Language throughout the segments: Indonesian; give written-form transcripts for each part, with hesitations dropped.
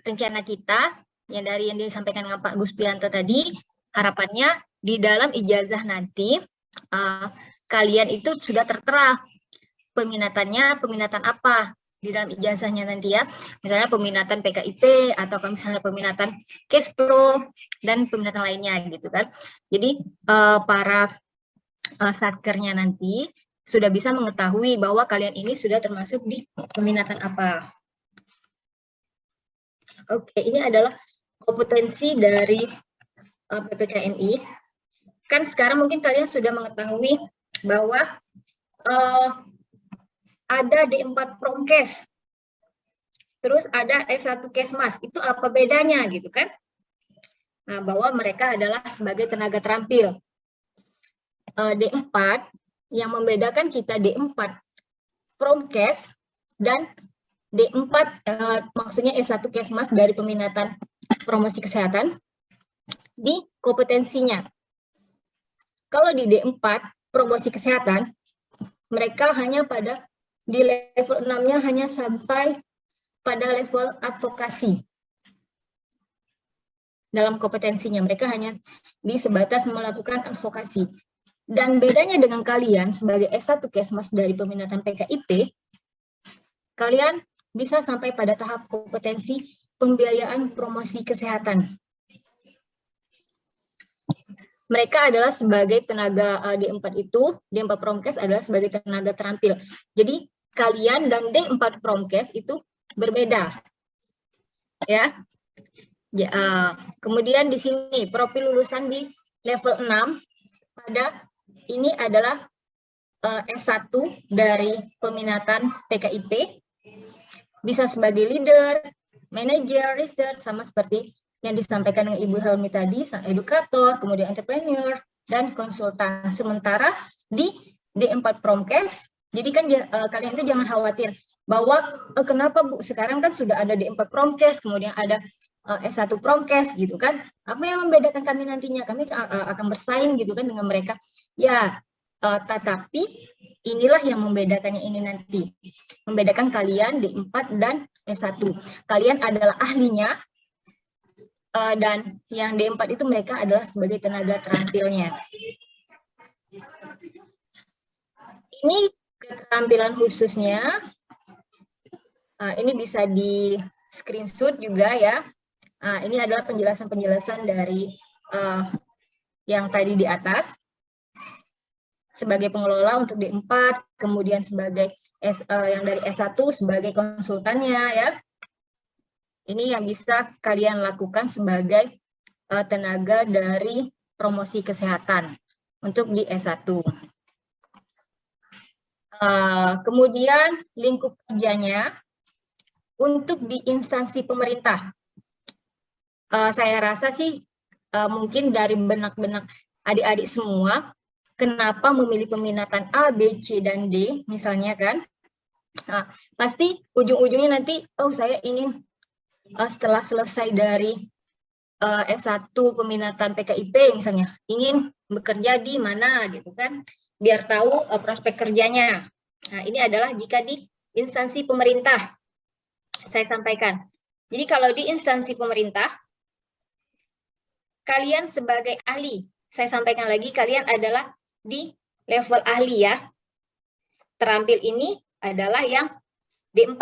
rencana kita yang dari yang disampaikan dengan Pak Guspianto tadi, harapannya di dalam ijazah nanti kalian itu sudah tertera peminatannya, peminatan apa di dalam ijazahnya nanti ya, misalnya peminatan PKIP atau misalnya peminatan cash flow dan peminatan lainnya gitu kan. Jadi para satkernya nanti sudah bisa mengetahui bahwa kalian ini sudah termasuk di peminatan apa. Oke, ini adalah kompetensi dari PPKMI. Kan sekarang mungkin kalian sudah mengetahui bahwa ada D4 Promkes, terus ada S1 Kesmas. Itu apa bedanya gitu kan? Nah, bahwa mereka adalah sebagai tenaga terampil. D4 yang membedakan kita D4 Promkes dan D4 maksudnya S1 Kesmas dari peminatan promosi kesehatan di kompetensinya. Kalau di D4 promosi kesehatan, mereka hanya di level 6-nya hanya sampai pada level advokasi. Dalam kompetensinya, mereka hanya di sebatas melakukan advokasi. Dan bedanya dengan kalian sebagai S1 Kesmas dari peminatan PKIP, kalian bisa sampai pada tahap kompetensi pembiayaan promosi kesehatan. Mereka adalah sebagai tenaga D4 itu, D4 Promkes adalah sebagai tenaga terampil. Jadi kalian dan D4 Promkes itu berbeda. Ya. Kemudian di sini profil lulusan di level 6 pada ini adalah S1 dari peminatan PKIP, bisa sebagai leader, manager, research, sama seperti yang disampaikan dengan Ibu Helmi tadi, edukator, kemudian entrepreneur, dan konsultan. Sementara di D4 Promkes, jadi kan kalian itu jangan khawatir bahwa kenapa Bu, sekarang kan sudah ada D4 Promkes, kemudian ada S1 Promkes gitu kan. Apa yang membedakan kami nantinya? Kami akan bersaing gitu kan dengan mereka. Ya, tetapi inilah yang membedakannya ini nanti. Membedakan kalian D4 dan S1. Kalian adalah ahlinya, dan yang D4 itu mereka adalah sebagai tenaga terampilnya. Ini keterampilan khususnya. Ini bisa di screenshot juga ya. Ini adalah penjelasan-penjelasan dari yang tadi di atas. Sebagai pengelola untuk D4, kemudian sebagai yang dari S1 sebagai konsultannya ya. Ini yang bisa kalian lakukan sebagai tenaga dari promosi kesehatan untuk di S1. Kemudian lingkup kerjanya untuk di instansi pemerintah. Saya rasa sih mungkin dari benak-benak adik-adik semua, kenapa memilih peminatan A, B, C, dan D misalnya kan. Nah, pasti ujung-ujungnya nanti, oh saya ingin setelah selesai dari S1 peminatan PKIP misalnya, ingin bekerja di mana gitu kan, biar tahu prospek kerjanya. Nah, ini adalah jika di instansi pemerintah, saya sampaikan. Jadi kalau di instansi pemerintah, kalian sebagai ahli, saya sampaikan lagi, kalian adalah di level ahli ya. Terampil ini adalah yang D4.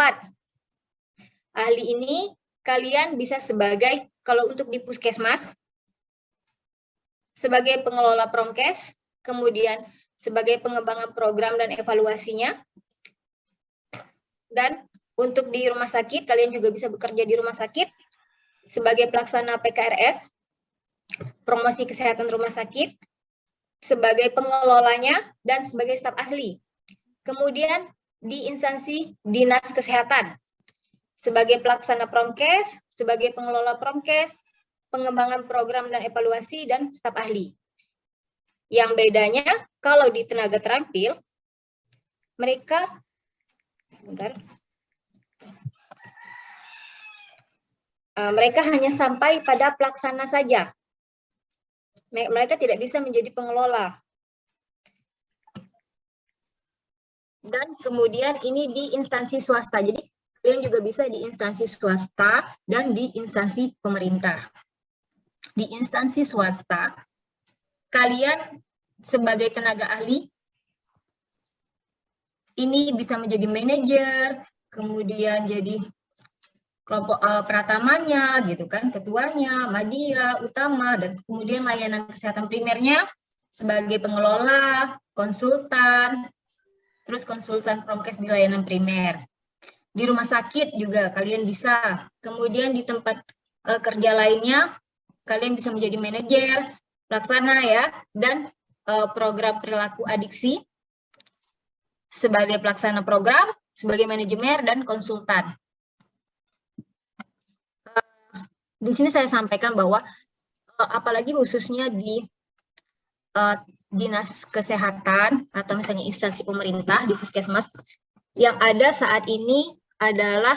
Ahli ini kalian bisa sebagai, kalau untuk di puskesmas, sebagai pengelola promkes, kemudian sebagai pengembangan program dan evaluasinya, dan untuk di rumah sakit, kalian juga bisa bekerja di rumah sakit, sebagai pelaksana PKRS, promosi kesehatan rumah sakit, sebagai pengelolanya, dan sebagai staf ahli. Kemudian di instansi dinas kesehatan, sebagai pelaksana promkes, sebagai pengelola promkes, pengembangan program dan evaluasi, dan staf ahli. Yang bedanya, kalau di tenaga terampil, mereka, mereka hanya sampai pada pelaksana saja. Mereka tidak bisa menjadi pengelola. Dan kemudian ini di instansi swasta. Jadi kalian juga bisa di instansi swasta dan di instansi pemerintah. Di instansi swasta, kalian sebagai tenaga ahli, ini bisa menjadi manajer, kemudian jadi kelompok pratamanya, gitu kan, ketuanya, madya, utama, dan kemudian layanan kesehatan primernya sebagai pengelola, konsultan, terus konsultan promkes di layanan primer. Di rumah sakit juga kalian bisa. Kemudian di tempat kerja lainnya, kalian bisa menjadi manajer, pelaksana ya, dan program perilaku adiksi sebagai pelaksana program, sebagai manajemen, dan konsultan. Di sini saya sampaikan bahwa apalagi khususnya di dinas kesehatan atau misalnya instansi pemerintah di puskesmas, yang ada saat ini adalah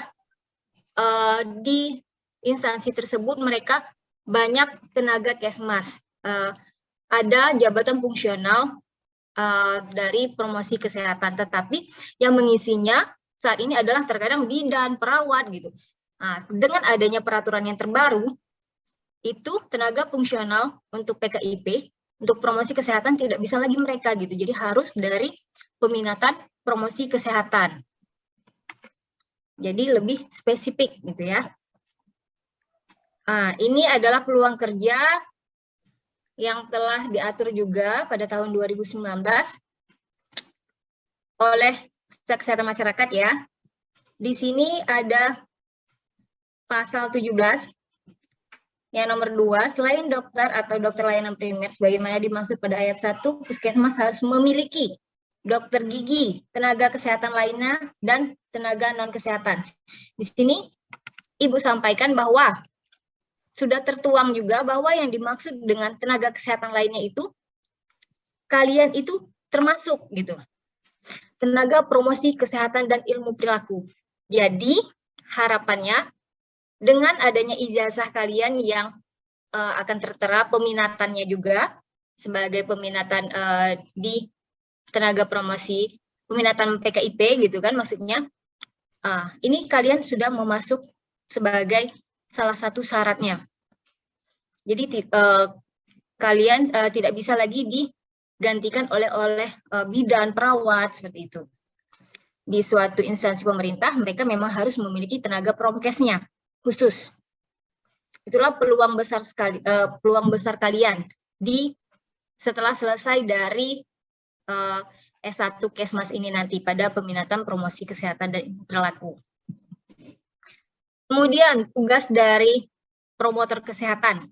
di instansi tersebut mereka banyak tenaga kesmas, ada jabatan fungsional dari promosi kesehatan, tetapi yang mengisinya saat ini adalah terkadang bidan, perawat gitu. Nah, dengan adanya peraturan yang terbaru, itu tenaga fungsional untuk PKIP, untuk promosi kesehatan tidak bisa lagi mereka gitu. Jadi harus dari peminatan promosi kesehatan. Jadi lebih spesifik gitu ya. Nah, ini adalah peluang kerja yang telah diatur juga pada tahun 2019 oleh Kesehatan Masyarakat ya. Di sini ada pasal 17 yang nomor 2, selain dokter atau dokter layanan primer sebagaimana dimaksud pada ayat 1, puskesmas harus memiliki dokter gigi, tenaga kesehatan lainnya, dan tenaga non-kesehatan. Di sini Ibu sampaikan bahwa sudah tertuang juga bahwa yang dimaksud dengan tenaga kesehatan lainnya itu, kalian itu termasuk gitu. Tenaga promosi kesehatan dan ilmu perilaku. Jadi harapannya dengan adanya ijazah kalian yang akan tertera peminatannya juga sebagai peminatan di tenaga promosi, peminatan PKIP gitu kan maksudnya, ini kalian sudah memasuk sebagai salah satu syaratnya. Jadi kalian tidak bisa lagi digantikan oleh bidan, perawat seperti itu. Di suatu instansi pemerintah mereka memang harus memiliki tenaga promkesnya khusus. Itulah peluang besar sekali, peluang besar kalian setelah selesai dari S1 Kesmas ini nanti pada peminatan promosi kesehatan dan perilaku. Kemudian tugas dari promotor kesehatan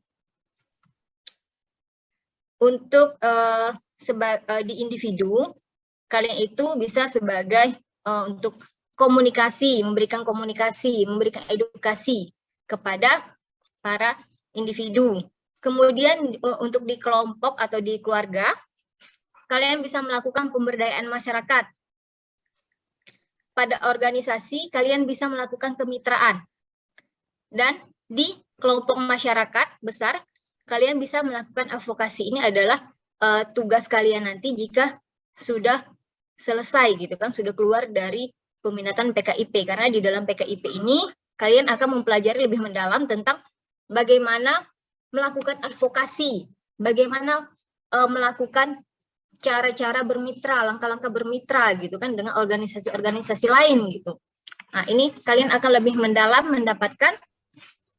untuk di individu, kalian itu bisa sebagai untuk komunikasi, memberikan edukasi kepada para individu. Kemudian untuk di kelompok atau di keluarga, kalian bisa melakukan pemberdayaan masyarakat. Pada organisasi, kalian bisa melakukan kemitraan. Dan di kelompok masyarakat besar, kalian bisa melakukan advokasi. Ini adalah tugas kalian nanti jika sudah selesai gitu kan, sudah keluar dari peminatan PKIP. Karena di dalam PKIP ini, kalian akan mempelajari lebih mendalam tentang bagaimana melakukan advokasi, bagaimana melakukan cara-cara bermitra, langkah-langkah bermitra gitu kan dengan organisasi-organisasi lain gitu. Nah, ini kalian akan lebih mendalam mendapatkan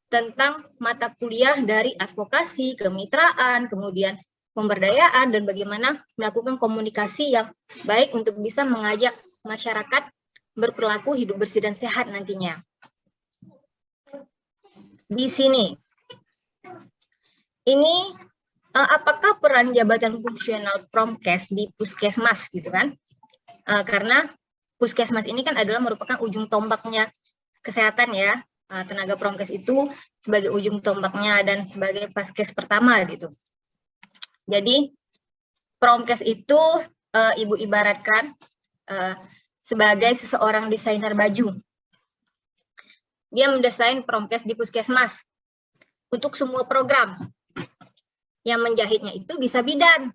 tentang mata kuliah dari advokasi, kemitraan, kemudian pemberdayaan, dan bagaimana melakukan komunikasi yang baik untuk bisa mengajak masyarakat berperilaku hidup bersih dan sehat nantinya. Di sini, ini apakah peran jabatan fungsional promkes di puskesmas gitu kan? Karena puskesmas ini kan adalah merupakan ujung tombaknya kesehatan ya. Tenaga promkes itu sebagai ujung tombaknya dan sebagai paskes pertama gitu. Jadi promkes itu Ibu ibaratkan sebagai seseorang desainer baju. Dia mendesain promkes di puskesmas untuk semua program. Yang menjahitnya itu bisa bidan,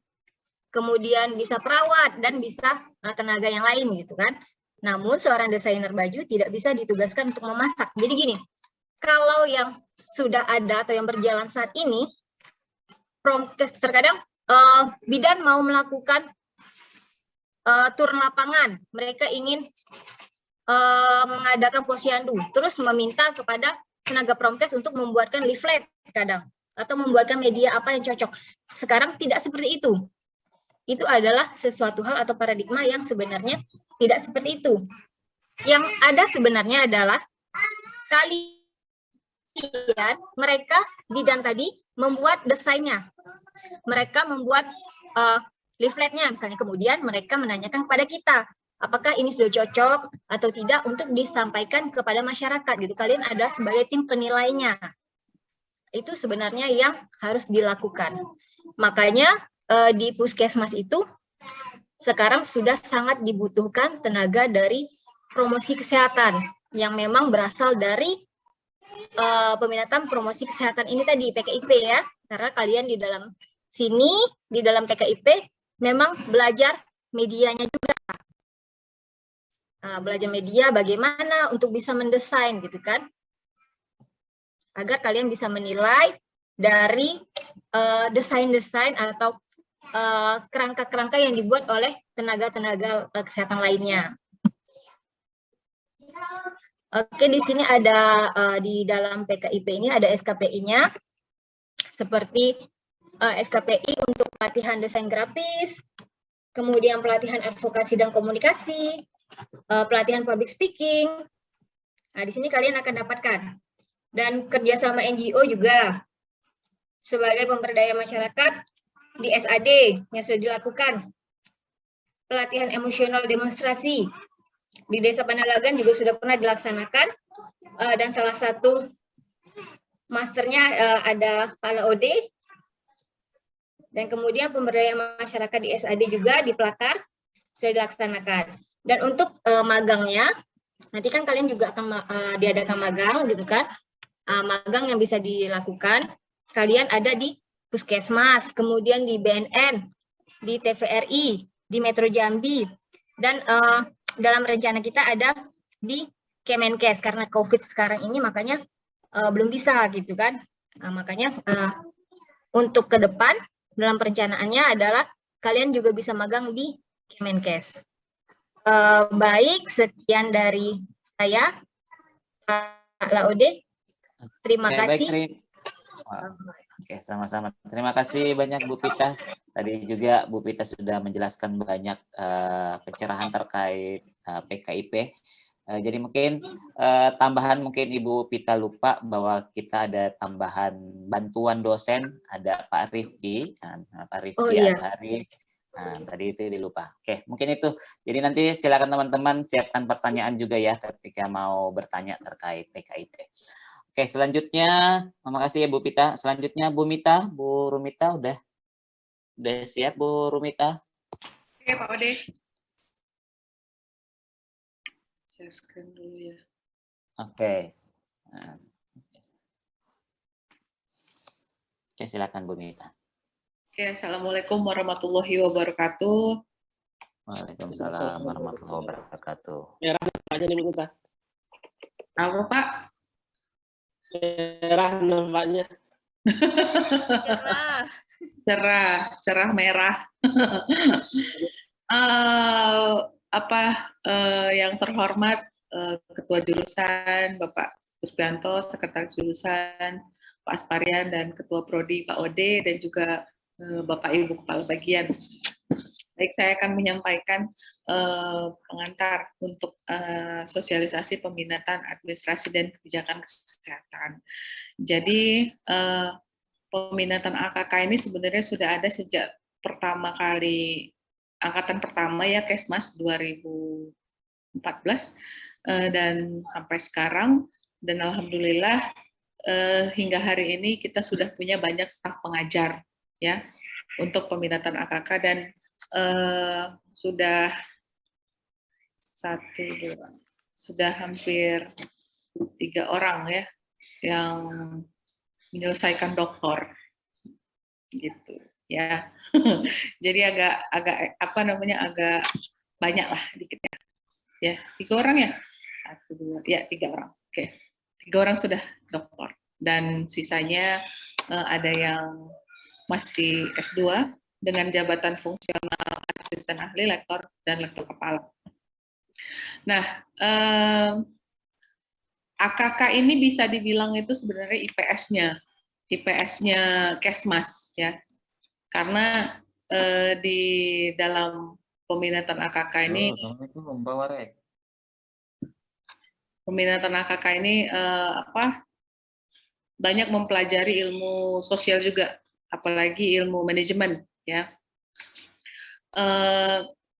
kemudian bisa perawat, dan bisa tenaga yang lain gitu kan. Namun seorang desainer baju tidak bisa ditugaskan untuk memasak. Jadi gini, kalau yang sudah ada atau yang berjalan saat ini, promkes terkadang bidan mau melakukan turun lapangan, mereka ingin mengadakan posyandu, terus meminta kepada tenaga promkes untuk membuatkan leaflet kadang, atau membuatkan media apa yang cocok. Sekarang tidak seperti itu. Itu adalah sesuatu hal atau paradigma yang sebenarnya tidak seperti itu. Yang ada sebenarnya adalah kalian, mereka bidan tadi membuat desainnya. Mereka membuat leafletnya misalnya, kemudian mereka menanyakan kepada kita, apakah ini sudah cocok atau tidak untuk disampaikan kepada masyarakat gitu. Kalian ada sebagai tim penilainya. Itu sebenarnya yang harus dilakukan. Makanya di puskesmas itu sekarang sudah sangat dibutuhkan tenaga dari promosi kesehatan yang memang berasal dari peminatan promosi kesehatan ini tadi, PKIP ya. Karena kalian di dalam sini, di dalam PKIP memang belajar medianya juga. Belajar media bagaimana untuk bisa mendesain gitu kan. Agar kalian bisa menilai dari desain-desain atau kerangka-kerangka yang dibuat oleh tenaga-tenaga kesehatan lainnya. Oke, di sini ada di dalam PKIP ini ada SKPI-nya, seperti SKPI untuk pelatihan desain grafis, kemudian pelatihan advokasi dan komunikasi, pelatihan public speaking. Nah, di sini kalian akan dapatkan. Dan kerjasama NGO juga sebagai pemberdaya masyarakat di SAD yang sudah dilakukan. Pelatihan emosional demonstrasi di Desa Panalagan juga sudah pernah dilaksanakan, dan salah satu masternya ada Pak Ode, dan kemudian pemberdayaan masyarakat di SAD juga di Pelakar sudah dilaksanakan. Dan untuk magangnya, nanti kan kalian juga akan diadakan magang gitu kan, magang yang bisa dilakukan, kalian ada di Puskesmas, kemudian di BNN, di TVRI, di Metro Jambi, dan dalam rencana kita ada di Kemenkes, karena COVID sekarang ini makanya belum bisa gitu kan. Makanya untuk ke depan dalam perencanaannya adalah kalian juga bisa magang di Kemenkes. Baik, sekian dari saya, Pak Laode. Terima kasih. Oke, sama-sama. Terima kasih banyak Bu Pita. Tadi juga Bu Pita sudah menjelaskan banyak pencerahan terkait PKIP. Jadi mungkin tambahan, mungkin Ibu Pita lupa bahwa kita ada tambahan bantuan dosen, ada Pak Rifki, Pak Rifki Ashari. Nah, tadi itu dilupa. Oke, mungkin itu. Jadi nanti silakan teman-teman siapkan pertanyaan juga ya ketika mau bertanya terkait PKIP. Oke, selanjutnya, terima kasih ya Bu Pita. Selanjutnya Bu Mita, Bu Rumita udah siap Bu Rumita? Oke Pak Ode. Share screen dulu ya. Oke. Oke, silakan Bu Mita. Oke, Assalamualaikum warahmatullahi wabarakatuh. Waalaikumsalam warahmatullahi wabarakatuh. Merah nampaknya nih Bu Mita. Apa Pak? Merah nampaknya. cerah merah. Yang terhormat Ketua Jurusan Bapak Puspianto, Sekretaris Jurusan Pak Asparian, dan Ketua Prodi Pak Ode, dan juga Bapak Ibu Kepala Bagian. Baik, saya akan menyampaikan pengantar untuk sosialisasi peminatan administrasi dan kebijakan kesehatan. Jadi peminatan AKK ini sebenarnya sudah ada sejak pertama kali angkatan pertama ya, Kesmas 2014 dan sampai sekarang, dan alhamdulillah hingga hari ini kita sudah punya banyak staf pengajar ya untuk peminatan AKK, dan sudah hampir 3 orang ya yang menyelesaikan doktor gitu ya. Jadi agak banyak lah dikit ya. ya 3 orang ya, 1, 2, ya 3 orang. Oke, 3 orang sudah doktor dan sisanya ada yang masih S2 dengan jabatan fungsional asisten ahli, lektor, dan lektor kepala. Nah, AKK ini bisa dibilang itu sebenarnya IPS-nya Kesmas ya, karena di dalam peminatan AKK ini, banyak mempelajari ilmu sosial juga, apalagi ilmu manajemen ya.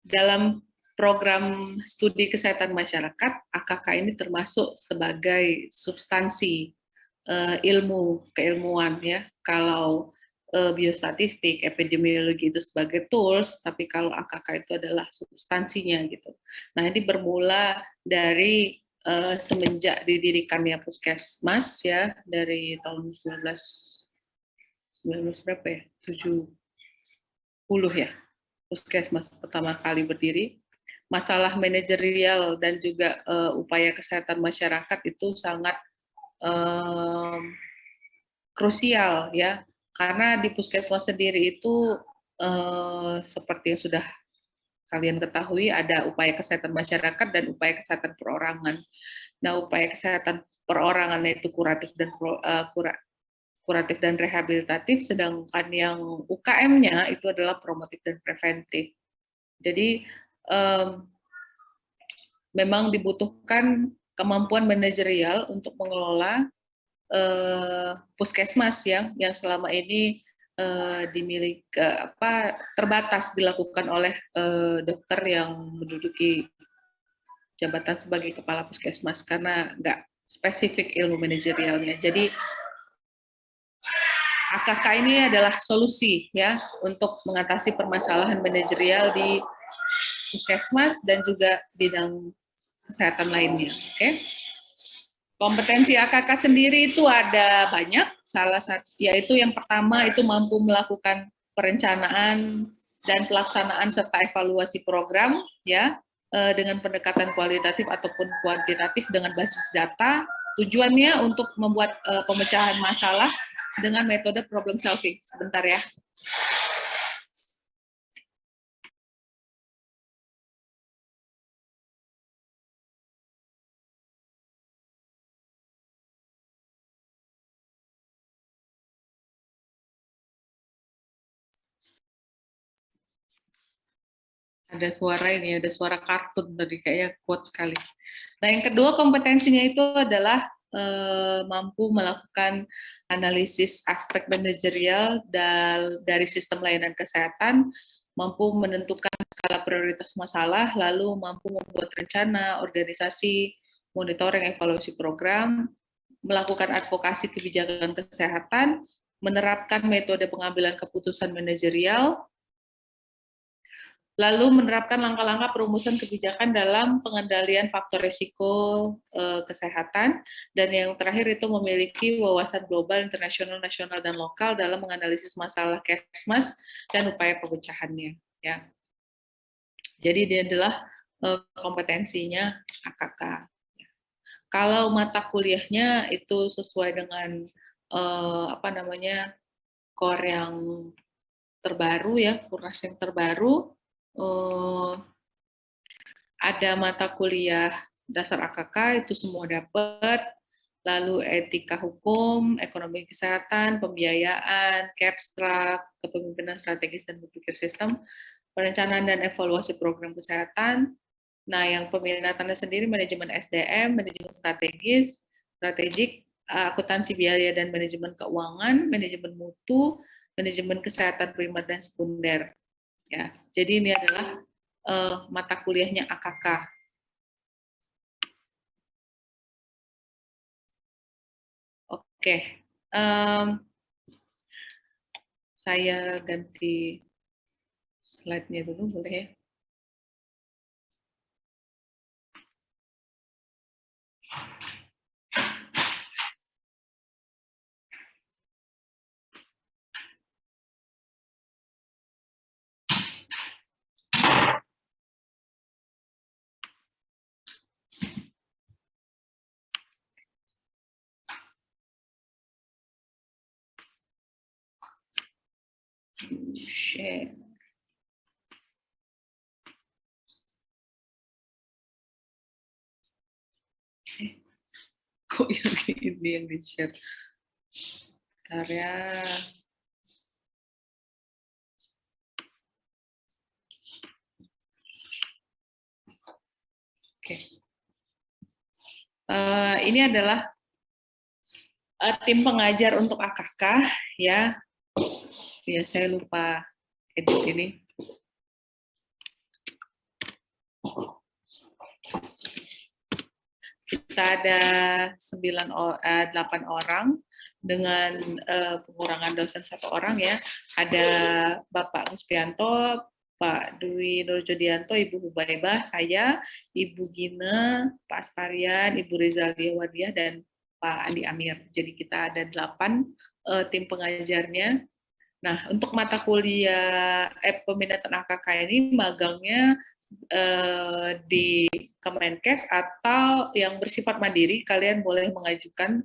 Dalam program studi kesehatan masyarakat, AKK ini termasuk sebagai substansi ilmu keilmuan ya. Kalau biostatistik, epidemiologi itu sebagai tools, tapi kalau AKK itu adalah substansinya gitu. Nah, ini bermula dari semenjak didirikannya Puskesmas ya, dari tahun 19 berapa ya? 70 ya. Puskesmas pertama kali berdiri. Masalah manajerial dan juga upaya kesehatan masyarakat itu sangat krusial ya, karena di Puskesmas sendiri itu seperti yang sudah kalian ketahui, ada upaya kesehatan masyarakat dan upaya kesehatan perorangan. Nah, upaya kesehatan perorangan itu kuratif dan rehabilitatif, sedangkan yang UKM-nya itu adalah promotif dan preventif. Jadi memang dibutuhkan kemampuan manajerial untuk mengelola puskesmas yang selama ini dimiliki terbatas dilakukan oleh dokter yang menduduki jabatan sebagai kepala puskesmas karena nggak spesifik ilmu manajerialnya. Jadi AKK ini adalah solusi ya untuk mengatasi permasalahan manajerial di puskesmas dan juga bidang kesehatan lainnya. Oke. Kompetensi AKK sendiri itu ada banyak, salah satu yaitu yang pertama itu mampu melakukan perencanaan dan pelaksanaan serta evaluasi program ya dengan pendekatan kualitatif ataupun kuantitatif dengan basis data. Tujuannya untuk membuat pemecahan masalah dengan metode problem solving. Sebentar ya. Ada suara ini, ada suara kartun tadi, kayaknya kuat sekali. Nah, yang kedua kompetensinya itu adalah mampu melakukan analisis aspek manajerial dari sistem layanan kesehatan, mampu menentukan skala prioritas masalah, lalu mampu membuat rencana, organisasi, monitoring, evaluasi program, melakukan advokasi kebijakan kesehatan, menerapkan metode pengambilan keputusan manajerial, lalu menerapkan langkah-langkah perumusan kebijakan dalam pengendalian faktor risiko kesehatan, dan yang terakhir itu memiliki wawasan global, internasional, nasional, dan lokal dalam menganalisis masalah Kesmas dan upaya pemecahannya. Ya. Jadi dia adalah kompetensinya AKK. Kalau mata kuliahnya itu sesuai dengan core yang terbaru ya, kurnas yang terbaru. Ada mata kuliah dasar AKK itu semua dapat, lalu etika hukum, ekonomi kesehatan, pembiayaan, Capstrak, kepemimpinan strategis dan berpikir sistem, perencanaan dan evaluasi program kesehatan. Nah, yang peminatannya sendiri manajemen SDM, manajemen strategik, akuntansi biaya dan manajemen keuangan, manajemen mutu, manajemen kesehatan primer dan sekunder. Ya, jadi ini adalah mata kuliahnya AKK. Oke, saya ganti slide-nya dulu, boleh ya? Share. Kok yang ini yang di-share? Karya. Oke. Ini adalah tim pengajar untuk AKK ya. Ya, saya lupa edit ini. Kita ada 8 orang dengan pengurangan dosen 1 orang ya. Ada Bapak Guspianto, Pak Dwi Nurjodianto, Ibu Hubaibah, saya, Ibu Gina, Pak Asparian, Ibu Rizalia Wadiah, dan Pak Andi Amir. Jadi kita ada 8 tim pengajarnya. Nah, untuk mata kuliah peminatan AKK ini magangnya di Kemenkes atau yang bersifat mandiri, kalian boleh mengajukan,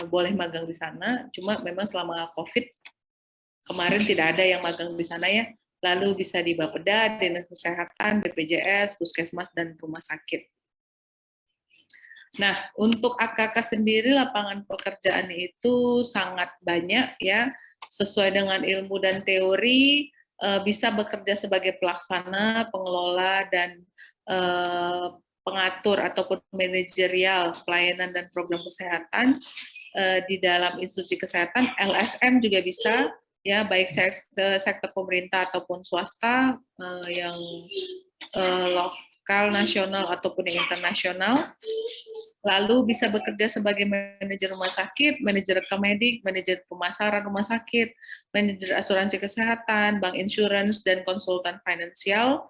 boleh magang di sana. Cuma memang selama COVID kemarin tidak ada yang magang di sana ya. Lalu bisa di Bapeda, Dinas Kesehatan, BPJS, Puskesmas, dan rumah sakit. Nah, untuk AKK sendiri lapangan pekerjaan itu sangat banyak ya, sesuai dengan ilmu dan teori, bisa bekerja sebagai pelaksana, pengelola, dan pengatur ataupun manajerial pelayanan dan program kesehatan di dalam institusi kesehatan. LSM juga bisa, ya, baik sektor pemerintah ataupun swasta, yang lokal, nasional, ataupun yang internasional. Lalu bisa bekerja sebagai manajer rumah sakit, manajer rekemedik, manajer pemasaran rumah sakit, manajer asuransi kesehatan, bank insurance, dan konsultan finansial,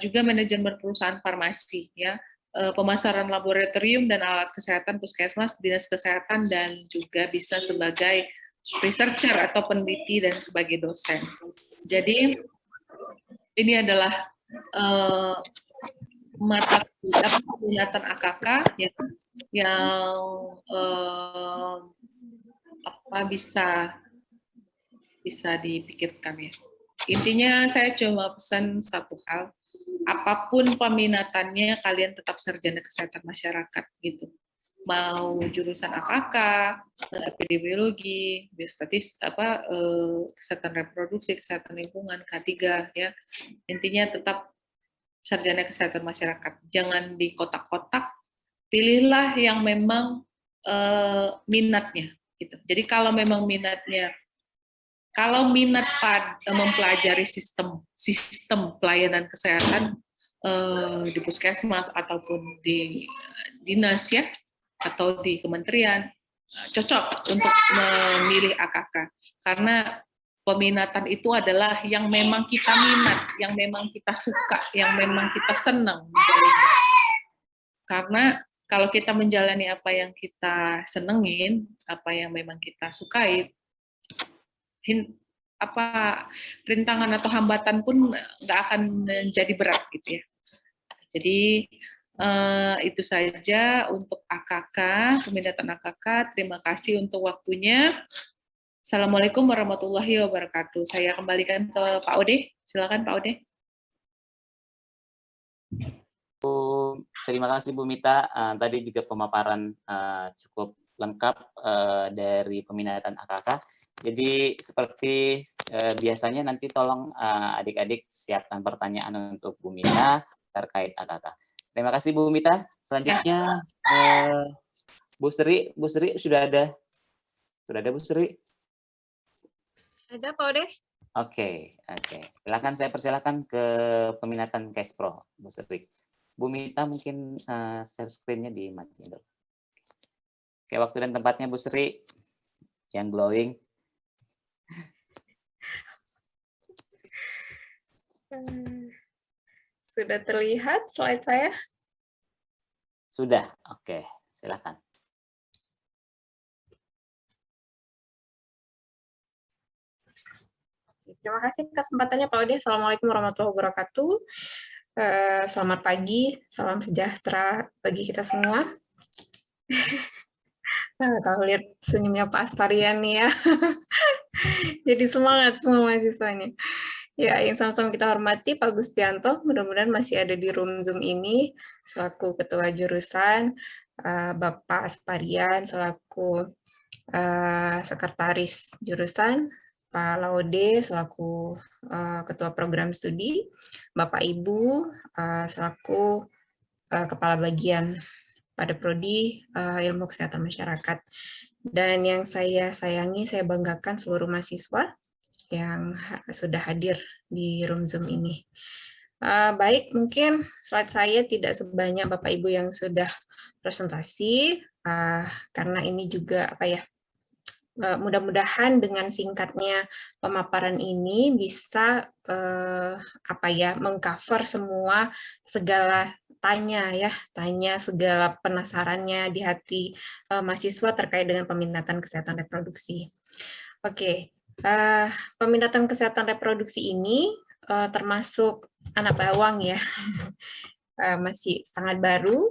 juga manajemen perusahaan farmasi, ya, pemasaran laboratorium dan alat kesehatan puskesmas, dinas kesehatan, dan juga bisa sebagai researcher atau peneliti dan sebagai dosen. Jadi ini adalah mata peminatan AKK yang bisa dipikirkan ya. Intinya saya cuma pesan satu hal, apapun peminatannya kalian tetap sarjana kesehatan masyarakat gitu. Mau jurusan AKK, epidemiologi, kesehatan reproduksi, kesehatan lingkungan, K3 ya. Intinya tetap sarjana kesehatan masyarakat. Jangan di kotak-kotak, pilihlah yang memang minatnya gitu. Jadi kalau memang minatnya, kalau minat mempelajari sistem pelayanan kesehatan di puskesmas ataupun di dinas ya, atau di kementerian, cocok untuk memilih AKK. Karena peminatan itu adalah yang memang kita minat, yang memang kita suka, yang memang kita senang. Karena kalau kita menjalani apa yang kita senengin, apa yang memang kita sukai, rintangan atau hambatan pun nggak akan menjadi berat gitu ya. Jadi itu saja untuk AKK, peminatan AKK. Terima kasih untuk waktunya. Assalamualaikum warahmatullahi wabarakatuh. Saya kembalikan ke Pak Ode. Silakan Pak Ode. Terima kasih Bu Mita. Tadi juga pemaparan cukup lengkap dari peminatan AKK. Jadi seperti biasanya nanti tolong adik-adik siapkan pertanyaan untuk Bu Mita terkait AKK. Terima kasih Bu Mita. Selanjutnya Bu Sri sudah ada? Sudah ada Bu Sri? Ada Pak Ode. Oke. Silakan, saya persilakan ke peminatan Kespro, Bu Sri. Bu Mita mungkin share screen-nya dimatiin dulu. Oke, waktu dan tempatnya Bu Sri yang glowing. Sudah terlihat slide saya? Sudah, oke. Silakan. Terima kasih kesempatannya Pak Ode. Assalamualaikum warahmatullahi wabarakatuh. Selamat pagi, salam sejahtera bagi kita semua. Nah, kalau lihat senyumnya Pak Asparian nih ya, jadi semangat semua mahasiswanya. Ya, yang sama-sama kita hormati Pak Guspianto, mudah-mudahan masih ada di room Zoom ini, selaku Ketua Jurusan, Bapak Asparian, selaku Sekretaris Jurusan, Pak Laude, selaku Ketua Program Studi, Bapak Ibu, selaku Kepala Bagian pada Prodi Ilmu Kesehatan Masyarakat. Dan yang saya sayangi, saya banggakan seluruh mahasiswa yang sudah hadir di room Zoom ini. Baik, mungkin slide saya tidak sebanyak Bapak Ibu yang sudah presentasi, karena ini juga mudah-mudahan dengan singkatnya pemaparan ini bisa mengcover semua segala tanya segala penasarannya di hati mahasiswa terkait dengan peminatan kesehatan reproduksi. Oke, peminatan kesehatan reproduksi ini termasuk anak bawang ya, masih sangat baru,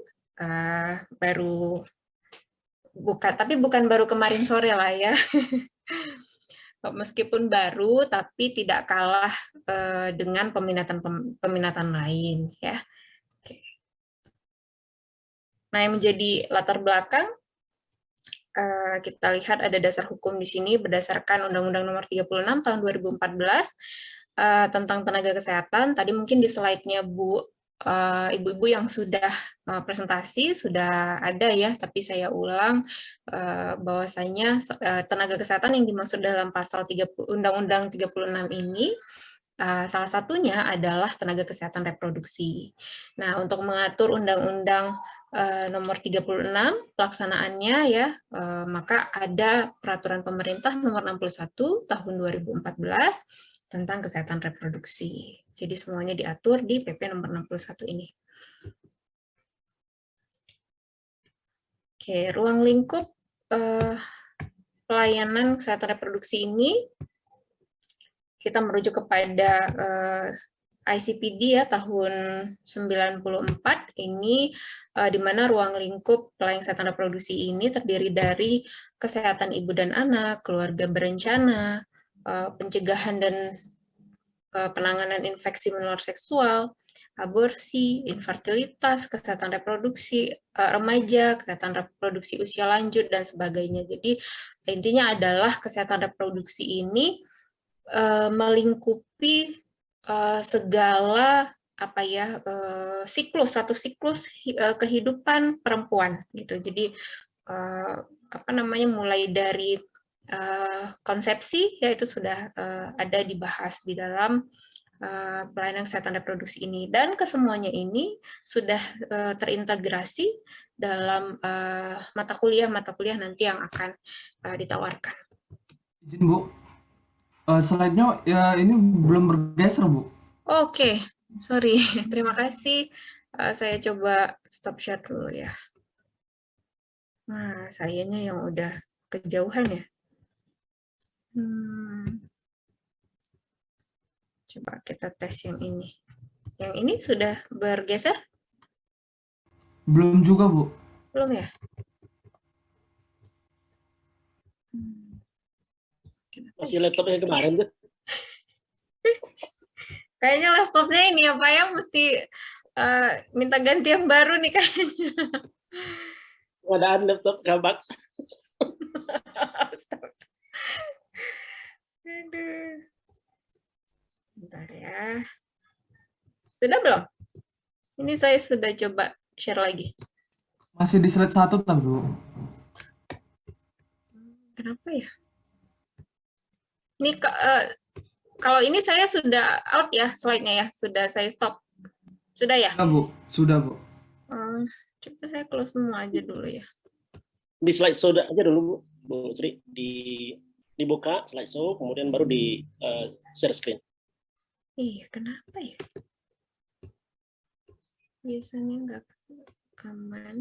bukan baru kemarin sore lah ya. Meskipun baru, tapi tidak kalah dengan peminatan lain ya. Nah, yang menjadi latar belakang kita lihat ada dasar hukum di sini berdasarkan Undang-Undang Nomor 36 Tahun 2014 tentang tenaga kesehatan. Tadi mungkin di slide-nya ibu-ibu yang sudah presentasi sudah ada ya, tapi saya ulang bahwasanya tenaga kesehatan yang dimaksud dalam pasal Undang-Undang 36 ini salah satunya adalah tenaga kesehatan reproduksi. Nah, untuk mengatur Undang-Undang nomor 36 pelaksanaannya ya, maka ada peraturan pemerintah nomor 61 tahun 2014 tentang kesehatan reproduksi. Jadi semuanya diatur di PP nomor 61 ini. Oke, ruang lingkup pelayanan kesehatan reproduksi ini kita merujuk kepada ICPD ya tahun 94 ini, di mana ruang lingkup pelayanan kesehatan reproduksi ini terdiri dari kesehatan ibu dan anak, keluarga berencana, pencegahan dan penanganan infeksi menular seksual, aborsi, infertilitas, kesehatan reproduksi remaja, kesehatan reproduksi usia lanjut dan sebagainya. Jadi intinya adalah kesehatan reproduksi ini melingkupi segala satu siklus kehidupan perempuan gitu. Jadi mulai dari konsepsi yaitu sudah ada dibahas di dalam pelayanan kesehatan reproduksi ini, dan kesemuanya ini sudah terintegrasi dalam mata kuliah nanti yang akan ditawarkan. Izin Bu, slide-nya ya ini belum bergeser Bu. Oke, sorry. Terima kasih. Saya coba stop share dulu ya. Nah, sayanya yang udah kejauhan ya. Coba kita tes yang ini. Yang ini sudah bergeser? Belum juga Bu. Belum ya? Masih laptopnya kemarin tuh. Kayaknya laptopnya ini apa ya, mesti minta ganti yang baru nih kayaknya. Wadaan laptop gabak. Aduh. Bentar ya. Sudah belum? Ini saya sudah coba share lagi. Masih di slide 1 tapi Bu. Kenapa ya? Ini kalau ini saya sudah out ya slide-nya ya, sudah saya stop. Sudah ya? Sudah Bu. Coba saya close semua aja dulu ya. Di slide show aja dulu Bu Sri, dibuka slide show, kemudian baru di share screen. Iya, kenapa ya? Biasanya nggak aman.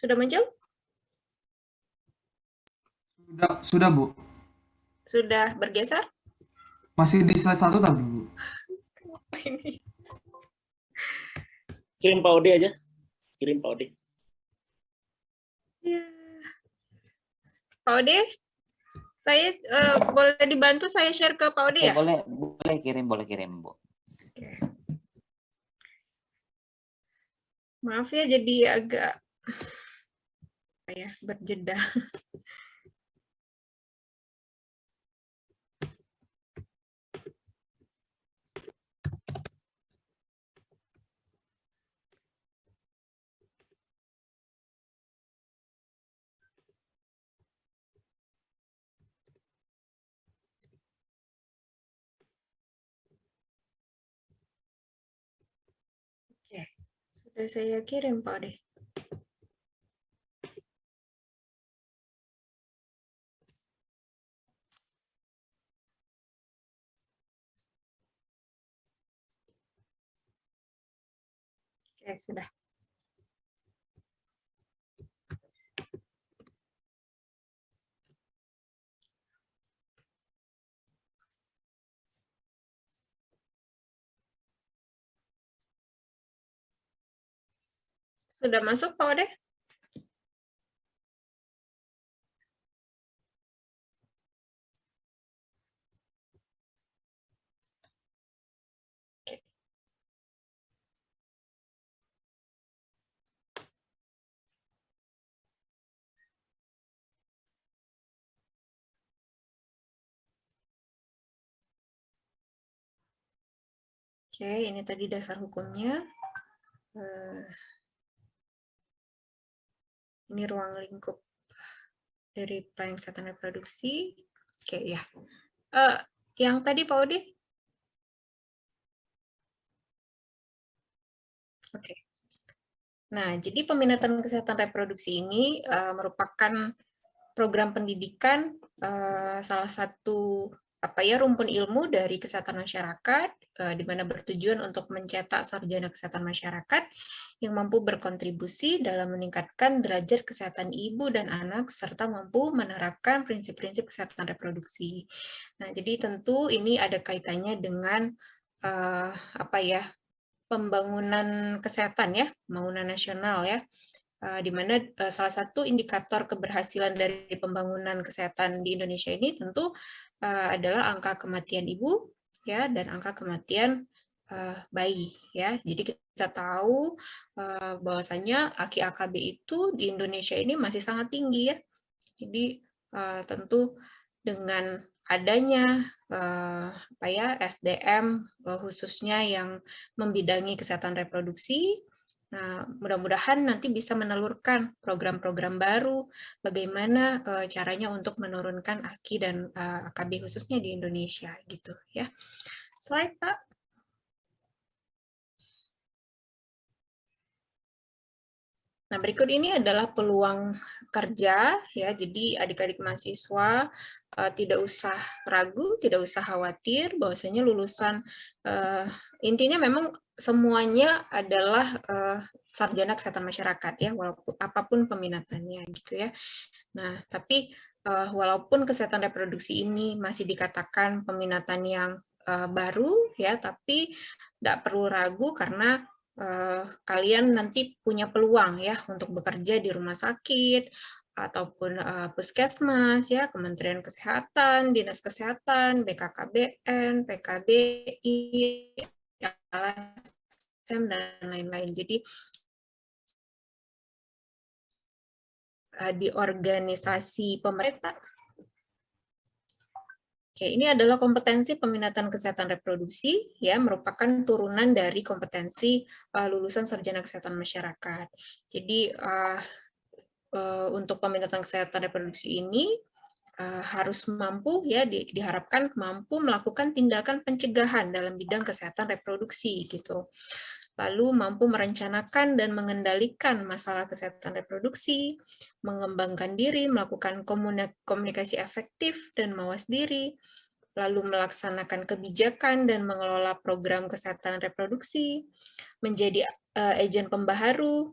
Sudah muncul? Sudah Bu. Sudah bergeser? Masih di slide 1 tapi Bu. Kirim Pak Ode aja. Kirim Pak Ode. Ya. Pak Ode, saya boleh dibantu saya share ke Pak Ode ya? Boleh kirim Bu. Oke. Maaf ya, jadi agak berjeda. Oke, sudah saya kirim Pak Ode. Oke, sudah. Sudah masuk Pak Ode? Oke, ini tadi dasar hukumnya. Ini ruang lingkup dari pelayanan kesehatan reproduksi. Oke, ya. Yang tadi Pak Ode? Oke. Nah, jadi peminatan kesehatan reproduksi ini merupakan program pendidikan salah satu rumpun ilmu dari kesehatan masyarakat di mana bertujuan untuk mencetak sarjana kesehatan masyarakat yang mampu berkontribusi dalam meningkatkan derajat kesehatan ibu dan anak serta mampu menerapkan prinsip-prinsip kesehatan reproduksi. Nah, jadi tentu ini ada kaitannya dengan pembangunan kesehatan ya, pembangunan nasional ya. Di mana salah satu indikator keberhasilan dari pembangunan kesehatan di Indonesia ini tentu adalah angka kematian ibu ya dan angka kematian bayi ya. Jadi kita tahu bahwasanya AKI-AKB itu di Indonesia ini masih sangat tinggi ya. Jadi tentu dengan adanya SDM khususnya yang membidangi kesehatan reproduksi. Nah, mudah-mudahan nanti bisa menelurkan program-program baru bagaimana caranya untuk menurunkan AKI dan AKB khususnya di Indonesia gitu ya. Slide, Pak. Nah, berikut ini adalah peluang kerja ya. Jadi adik-adik mahasiswa tidak usah ragu, tidak usah khawatir bahwasanya lulusan intinya memang semuanya adalah sarjana kesehatan masyarakat ya, walaupun apapun peminatannya gitu ya. Nah, tapi walaupun kesehatan reproduksi ini masih dikatakan peminatan yang baru ya, tapi tidak perlu ragu karena kalian nanti punya peluang ya untuk bekerja di rumah sakit ataupun puskesmas ya, Kementerian Kesehatan, Dinas Kesehatan, BKKBN, PKBI, LSM dan lain-lain. Jadi di organisasi pemerintah. Oke, ini adalah kompetensi peminatan kesehatan reproduksi, ya, merupakan turunan dari kompetensi lulusan sarjana kesehatan masyarakat. Jadi untuk peminatan kesehatan reproduksi ini harus mampu, ya, diharapkan mampu melakukan tindakan pencegahan dalam bidang kesehatan reproduksi, gitu. Lalu mampu merencanakan dan mengendalikan masalah kesehatan reproduksi, mengembangkan diri, melakukan komunikasi efektif dan mawas diri, lalu melaksanakan kebijakan dan mengelola program kesehatan reproduksi, menjadi agen pembaharu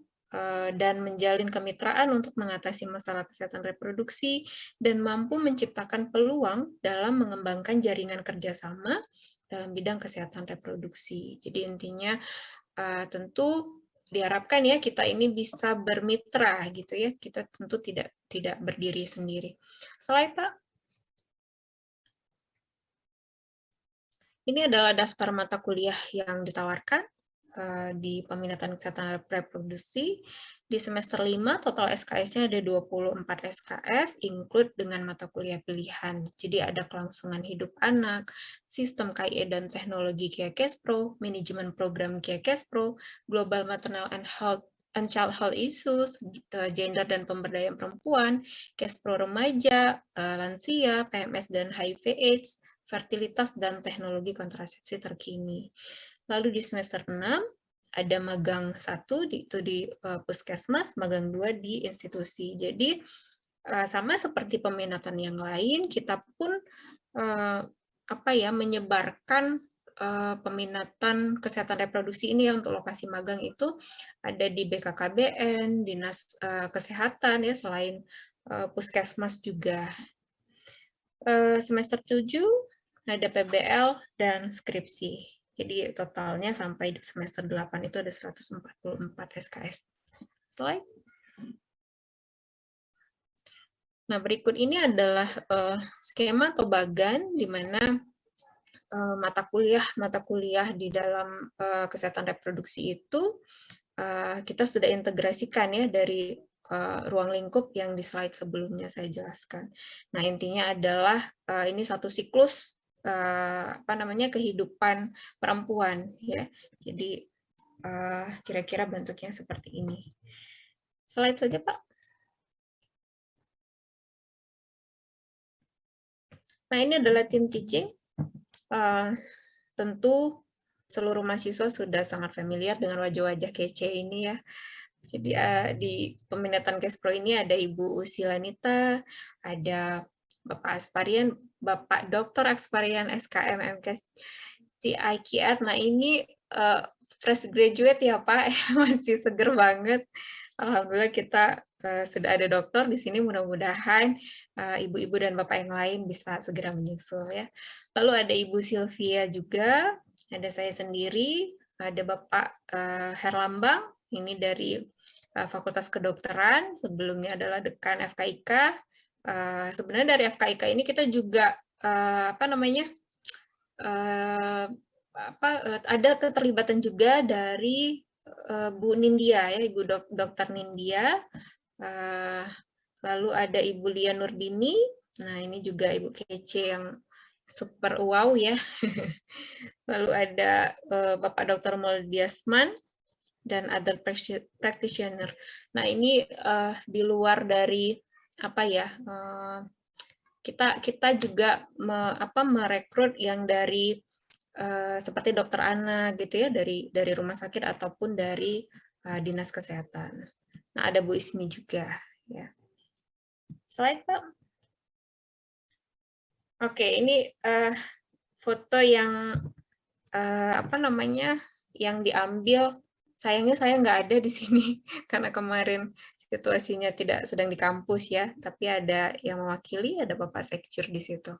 dan menjalin kemitraan untuk mengatasi masalah kesehatan reproduksi, dan mampu menciptakan peluang dalam mengembangkan jaringan kerjasama dalam bidang kesehatan reproduksi. Jadi intinya tentu diharapkan ya kita ini bisa bermitra gitu ya, kita tentu tidak berdiri sendiri. Slide Pak. Ini adalah daftar mata kuliah yang ditawarkan di peminatan kesehatan reproduksi. Di semester 5, total SKS-nya ada 24 SKS, include dengan mata kuliah pilihan. Jadi ada kelangsungan hidup anak, sistem KIE dan teknologi KIE Kespro, manajemen program KIE Kespro, global maternal and child health issues, gender dan pemberdayaan perempuan, Kespro remaja, lansia, PMS dan HIV/AIDS, fertilitas dan teknologi kontrasepsi terkini. Lalu di semester 6 ada magang 1 itu di puskesmas, magang 2 di institusi. Jadi sama seperti peminatan yang lain, kita pun menyebarkan peminatan kesehatan reproduksi ini untuk lokasi magang itu ada di BKKBN, Dinas Kesehatan ya, selain puskesmas juga. Semester 7 ada PBL dan skripsi. Jadi totalnya sampai semester 8 itu ada 144 SKS. Slide. Nah, berikut ini adalah skema atau bagan di mana mata kuliah di dalam kesehatan reproduksi itu kita sudah integrasikan ya dari ruang lingkup yang di slide sebelumnya saya jelaskan. Nah, intinya adalah ini satu siklus kehidupan perempuan ya. Jadi kira-kira bentuknya seperti ini. Slide saja, Pak. Nah, ini adalah tim teaching. Tentu seluruh mahasiswa sudah sangat familiar dengan wajah-wajah kece ini ya. Jadi di peminatan Kespro ini ada Ibu Usilanita, ada Bapak Asparian, Bapak Dr. Asparian SKM MKes CIQR. Nah, ini fresh graduate ya Pak, masih seger banget. Alhamdulillah kita sudah ada dokter di sini, mudah-mudahan ibu-ibu dan bapak yang lain bisa segera menyusul ya. Lalu ada Ibu Sylvia juga, ada saya sendiri, ada Bapak Herlambang, ini dari Fakultas Kedokteran, sebelumnya adalah dekan FKIK. Sebenarnya dari FKIK ini kita juga ada keterlibatan juga dari Bu Nindya ya, Ibu Dokter Nindya. Lalu ada Ibu Lia Nurdini. Nah, ini juga Ibu kece yang super wow ya. Lalu ada Bapak Dr. Moldiasman dan other practitioner. Nah, ini di luar dari kita juga merekrut yang dari seperti dokter anak gitu ya, dari rumah sakit ataupun dari dinas kesehatan. Nah, ada Bu Ismi juga ya. Slide, Pak. Oke, ini foto yang yang diambil. Sayangnya saya nggak ada di sini karena kemarin situasinya tidak sedang di kampus ya, tapi ada yang mewakili, ada Bapak Sekjur di situ.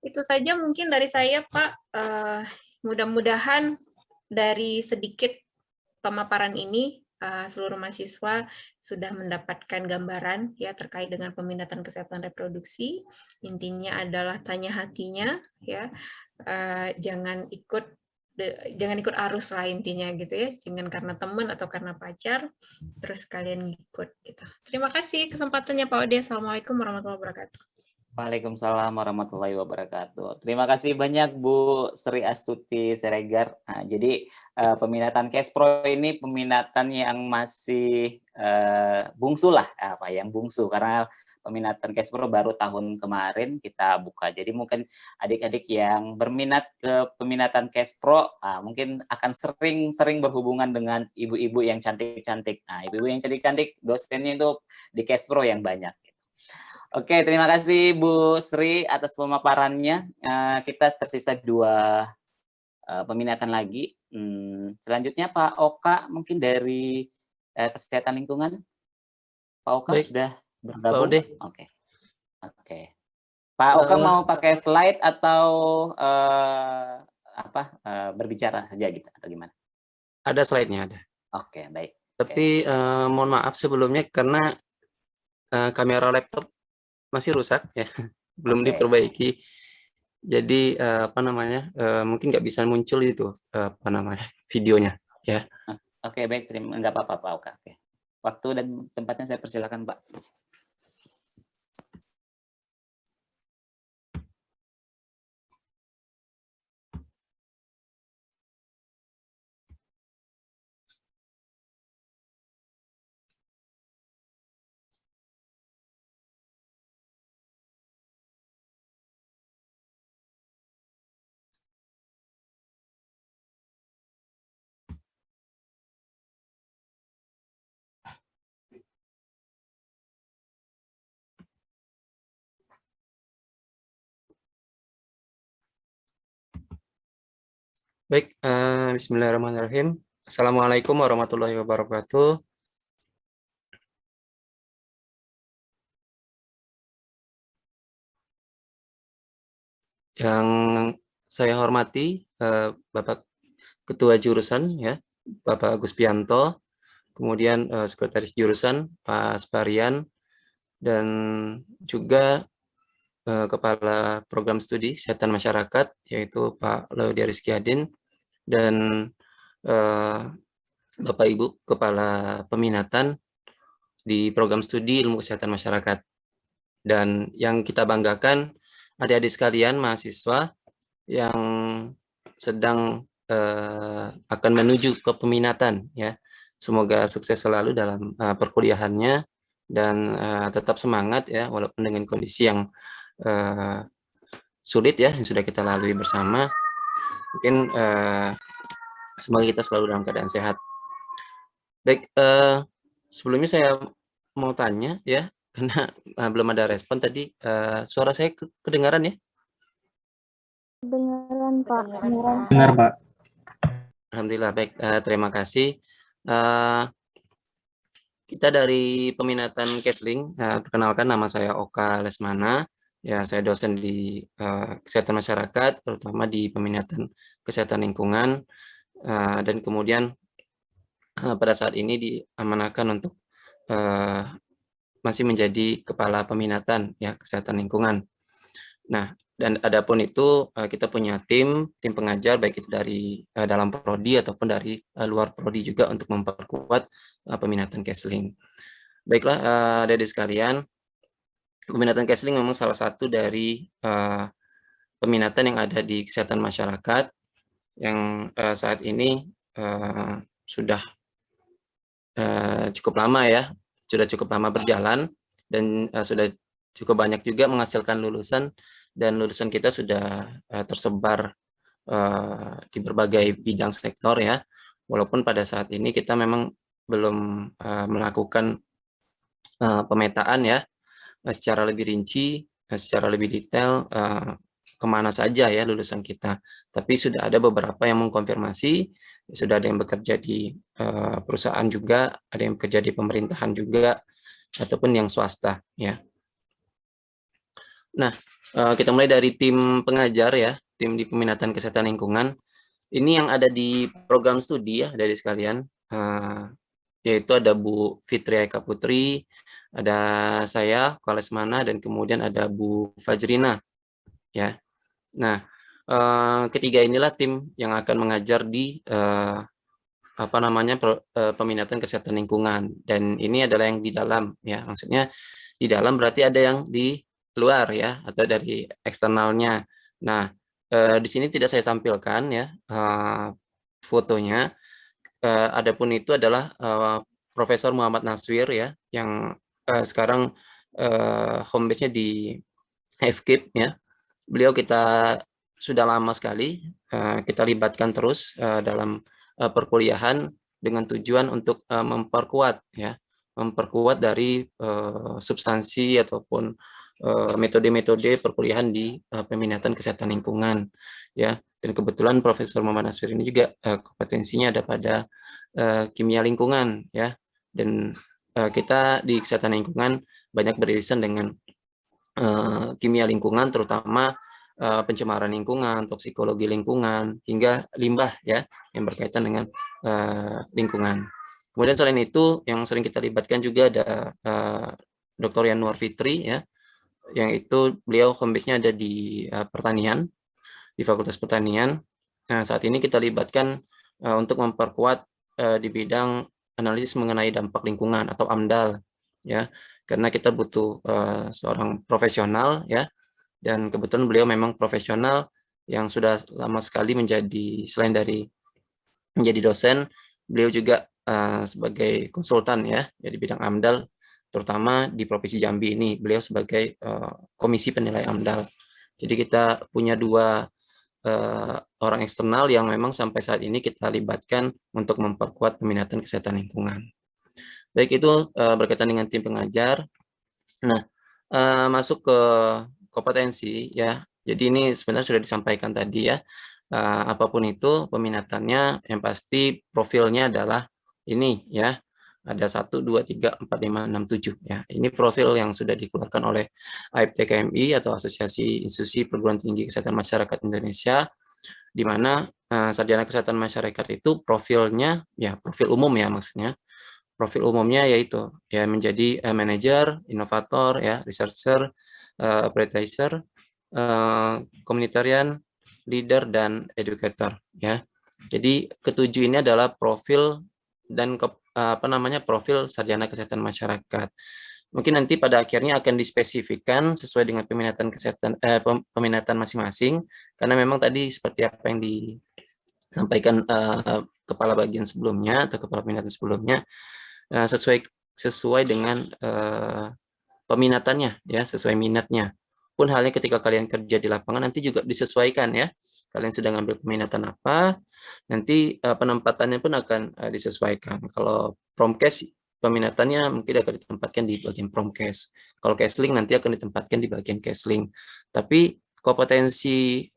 Itu saja mungkin dari saya, Pak. Mudah-mudahan dari sedikit pemaparan ini seluruh mahasiswa sudah mendapatkan gambaran ya terkait dengan peminatan kesehatan reproduksi. Intinya adalah tanya hatinya ya. Jangan ikut arus lah intinya gitu ya. Jangan karena teman atau karena pacar terus kalian ngikut gitu. Terima kasih kesempatannya Pak Ode. Assalamualaikum warahmatullahi wabarakatuh. Waalaikumsalam warahmatullahi wabarakatuh. Terima kasih banyak Bu Sri Astuti Siregar. Nah, jadi peminatan Kespro ini peminatan yang masih bungsu lah, yang bungsu karena peminatan Kespro baru tahun kemarin kita buka. Jadi mungkin adik-adik yang berminat ke peminatan Kespro mungkin akan sering berhubungan dengan ibu-ibu yang cantik-cantik. Nah, ibu-ibu yang cantik-cantik dosennya itu di Kespro yang banyak. Oke, terima kasih Bu Sri atas pemaparannya. Kita tersisa 2 peminatan lagi. Selanjutnya Pak Oka mungkin dari Kesehatan Lingkungan? Pak Oka Baik, sudah Pak bergabung? Ode. Oke. Pak Oka Eh, mau pakai slide atau berbicara saja gitu atau gimana? Ada slide-nya, ada. Oke, baik. Tapi mohon maaf sebelumnya karena kamera laptop masih rusak ya, belum Oke. diperbaiki. Jadi mungkin nggak bisa muncul itu videonya ya. Oke, baik, nggak apa-apa Pak Oka. Oke. Waktu dan tempatnya saya persilakan Pak. Baik, bismillahirrahmanirrahim. Assalamualaikum warahmatullahi wabarakatuh. Yang saya hormati Bapak Ketua Jurusan ya, Bapak Agus Pianto, kemudian Sekretaris Jurusan Pak Asparian, dan juga Kepala Program Studi Kesehatan Masyarakat yaitu Pak Laudia Rizkyadin, dan Bapak Ibu Kepala Peminatan di Program Studi Ilmu Kesehatan Masyarakat. Dan yang kita banggakan adik-adik sekalian mahasiswa yang sedang akan menuju ke peminatan ya. Semoga sukses selalu dalam perkuliahannya dan tetap semangat ya walaupun dengan kondisi yang sulit ya yang sudah kita lalui bersama. Mungkin semoga kita selalu dalam keadaan sehat. Baik, sebelumnya saya mau tanya ya, karena belum ada respon tadi. Suara saya kedengaran ya? Kedengaran, Pak. Benar, Pak. Alhamdulillah, baik. Terima kasih. Kita dari Peminatan Kesling, perkenalkan nama saya Oka Lesmana. Ya, saya dosen di Kesehatan Masyarakat, terutama di Peminatan Kesehatan Lingkungan. Dan kemudian pada saat ini diamanahkan untuk masih menjadi Kepala Peminatan ya Kesehatan Lingkungan. Nah, dan adapun itu kita punya tim pengajar baik itu dari dalam prodi ataupun dari luar prodi juga untuk memperkuat peminatan Kesling. Baiklah, adik-adik sekalian, peminatan Kesling memang salah satu dari peminatan yang ada di kesehatan masyarakat yang saat ini sudah cukup lama ya, sudah cukup lama berjalan dan sudah cukup banyak juga menghasilkan lulusan, dan lulusan kita sudah tersebar di berbagai bidang sektor ya. Walaupun pada saat ini kita memang belum melakukan pemetaan ya secara lebih rinci, secara lebih detail kemana saja ya lulusan kita. Tapi sudah ada beberapa yang mengkonfirmasi, sudah ada yang bekerja di perusahaan juga, ada yang bekerja di pemerintahan juga, ataupun yang swasta ya. Nah, kita mulai dari tim pengajar ya, tim di Peminatan Kesehatan Lingkungan. Ini yang ada di program studi ya dari sekalian, yaitu ada Bu Fitri Eka Putri, ada saya, Oka Lesmana, dan kemudian ada Bu Fajrina ya. Nah, ketiga inilah tim yang akan mengajar di Peminatan Kesehatan Lingkungan, dan ini adalah yang di dalam ya, maksudnya di dalam berarti ada yang di luar ya atau dari eksternalnya. Nah, di sini tidak saya tampilkan ya fotonya. Adapun itu adalah Profesor Muhammad Naswir ya, yang sekarang home base-nya di FKIP ya. Beliau kita sudah lama sekali kita libatkan terus dalam perkuliahan dengan tujuan untuk memperkuat ya, memperkuat dari substansi ataupun metode-metode perkuliahan di peminatan kesehatan lingkungan ya. Dan kebetulan Profesor Muhammad Naswir ini juga kompetensinya ada pada kimia lingkungan ya. Dan kita di kesehatan lingkungan banyak beririsan dengan kimia lingkungan, terutama pencemaran lingkungan, toksikologi lingkungan, hingga limbah ya yang berkaitan dengan lingkungan. Kemudian selain itu yang sering kita libatkan juga ada Dr. Yanuar Fitri ya, yang itu beliau home base-nya ada di pertanian, di Fakultas Pertanian. Nah, saat ini kita libatkan untuk memperkuat di bidang analisis mengenai dampak lingkungan atau AMDAL ya, karena kita butuh seorang profesional ya, dan kebetulan beliau memang profesional yang sudah lama sekali menjadi, selain dari menjadi dosen, beliau juga sebagai konsultan ya, di bidang AMDAL, terutama di Provinsi Jambi ini, beliau sebagai komisi penilai AMDAL. Jadi kita punya dua orang eksternal yang memang sampai saat ini kita libatkan untuk memperkuat peminatan kesehatan lingkungan. Baik, itu berkaitan dengan tim pengajar. Nah, masuk ke kompetensi ya. Jadi ini sebenarnya sudah disampaikan tadi ya. Apapun itu peminatannya, yang pasti profilnya adalah ini ya. Ada 1, 2, 3, 4, 5, 6, 7 ya. Ini profil yang sudah dikeluarkan oleh AIPTKMI atau Asosiasi Institusi Perguruan Tinggi Kesehatan Masyarakat Indonesia, di mana sarjana kesehatan masyarakat itu profilnya ya profil umum ya, maksudnya profil umumnya yaitu ya menjadi manajer, inovator ya, researcher, apprenticer, komunitarian, leader, dan educator ya. Jadi ketujuh ini adalah profil dan profil sarjana kesehatan masyarakat. Mungkin nanti pada akhirnya akan dispesifikkan sesuai dengan peminatan kesehatan peminatan masing-masing, karena memang tadi seperti apa yang disampaikan kepala bagian sebelumnya atau kepala peminatan sebelumnya, sesuai dengan peminatannya ya, sesuai minatnya. Pun halnya ketika kalian kerja di lapangan nanti juga disesuaikan ya. Kalian sudah ngambil peminatan apa, nanti penempatannya pun akan disesuaikan. Kalau promkes peminatannya mungkin akan ditempatkan di bagian promkes. Kalau Kesling nanti akan ditempatkan di bagian Kesling. Tapi kompetensi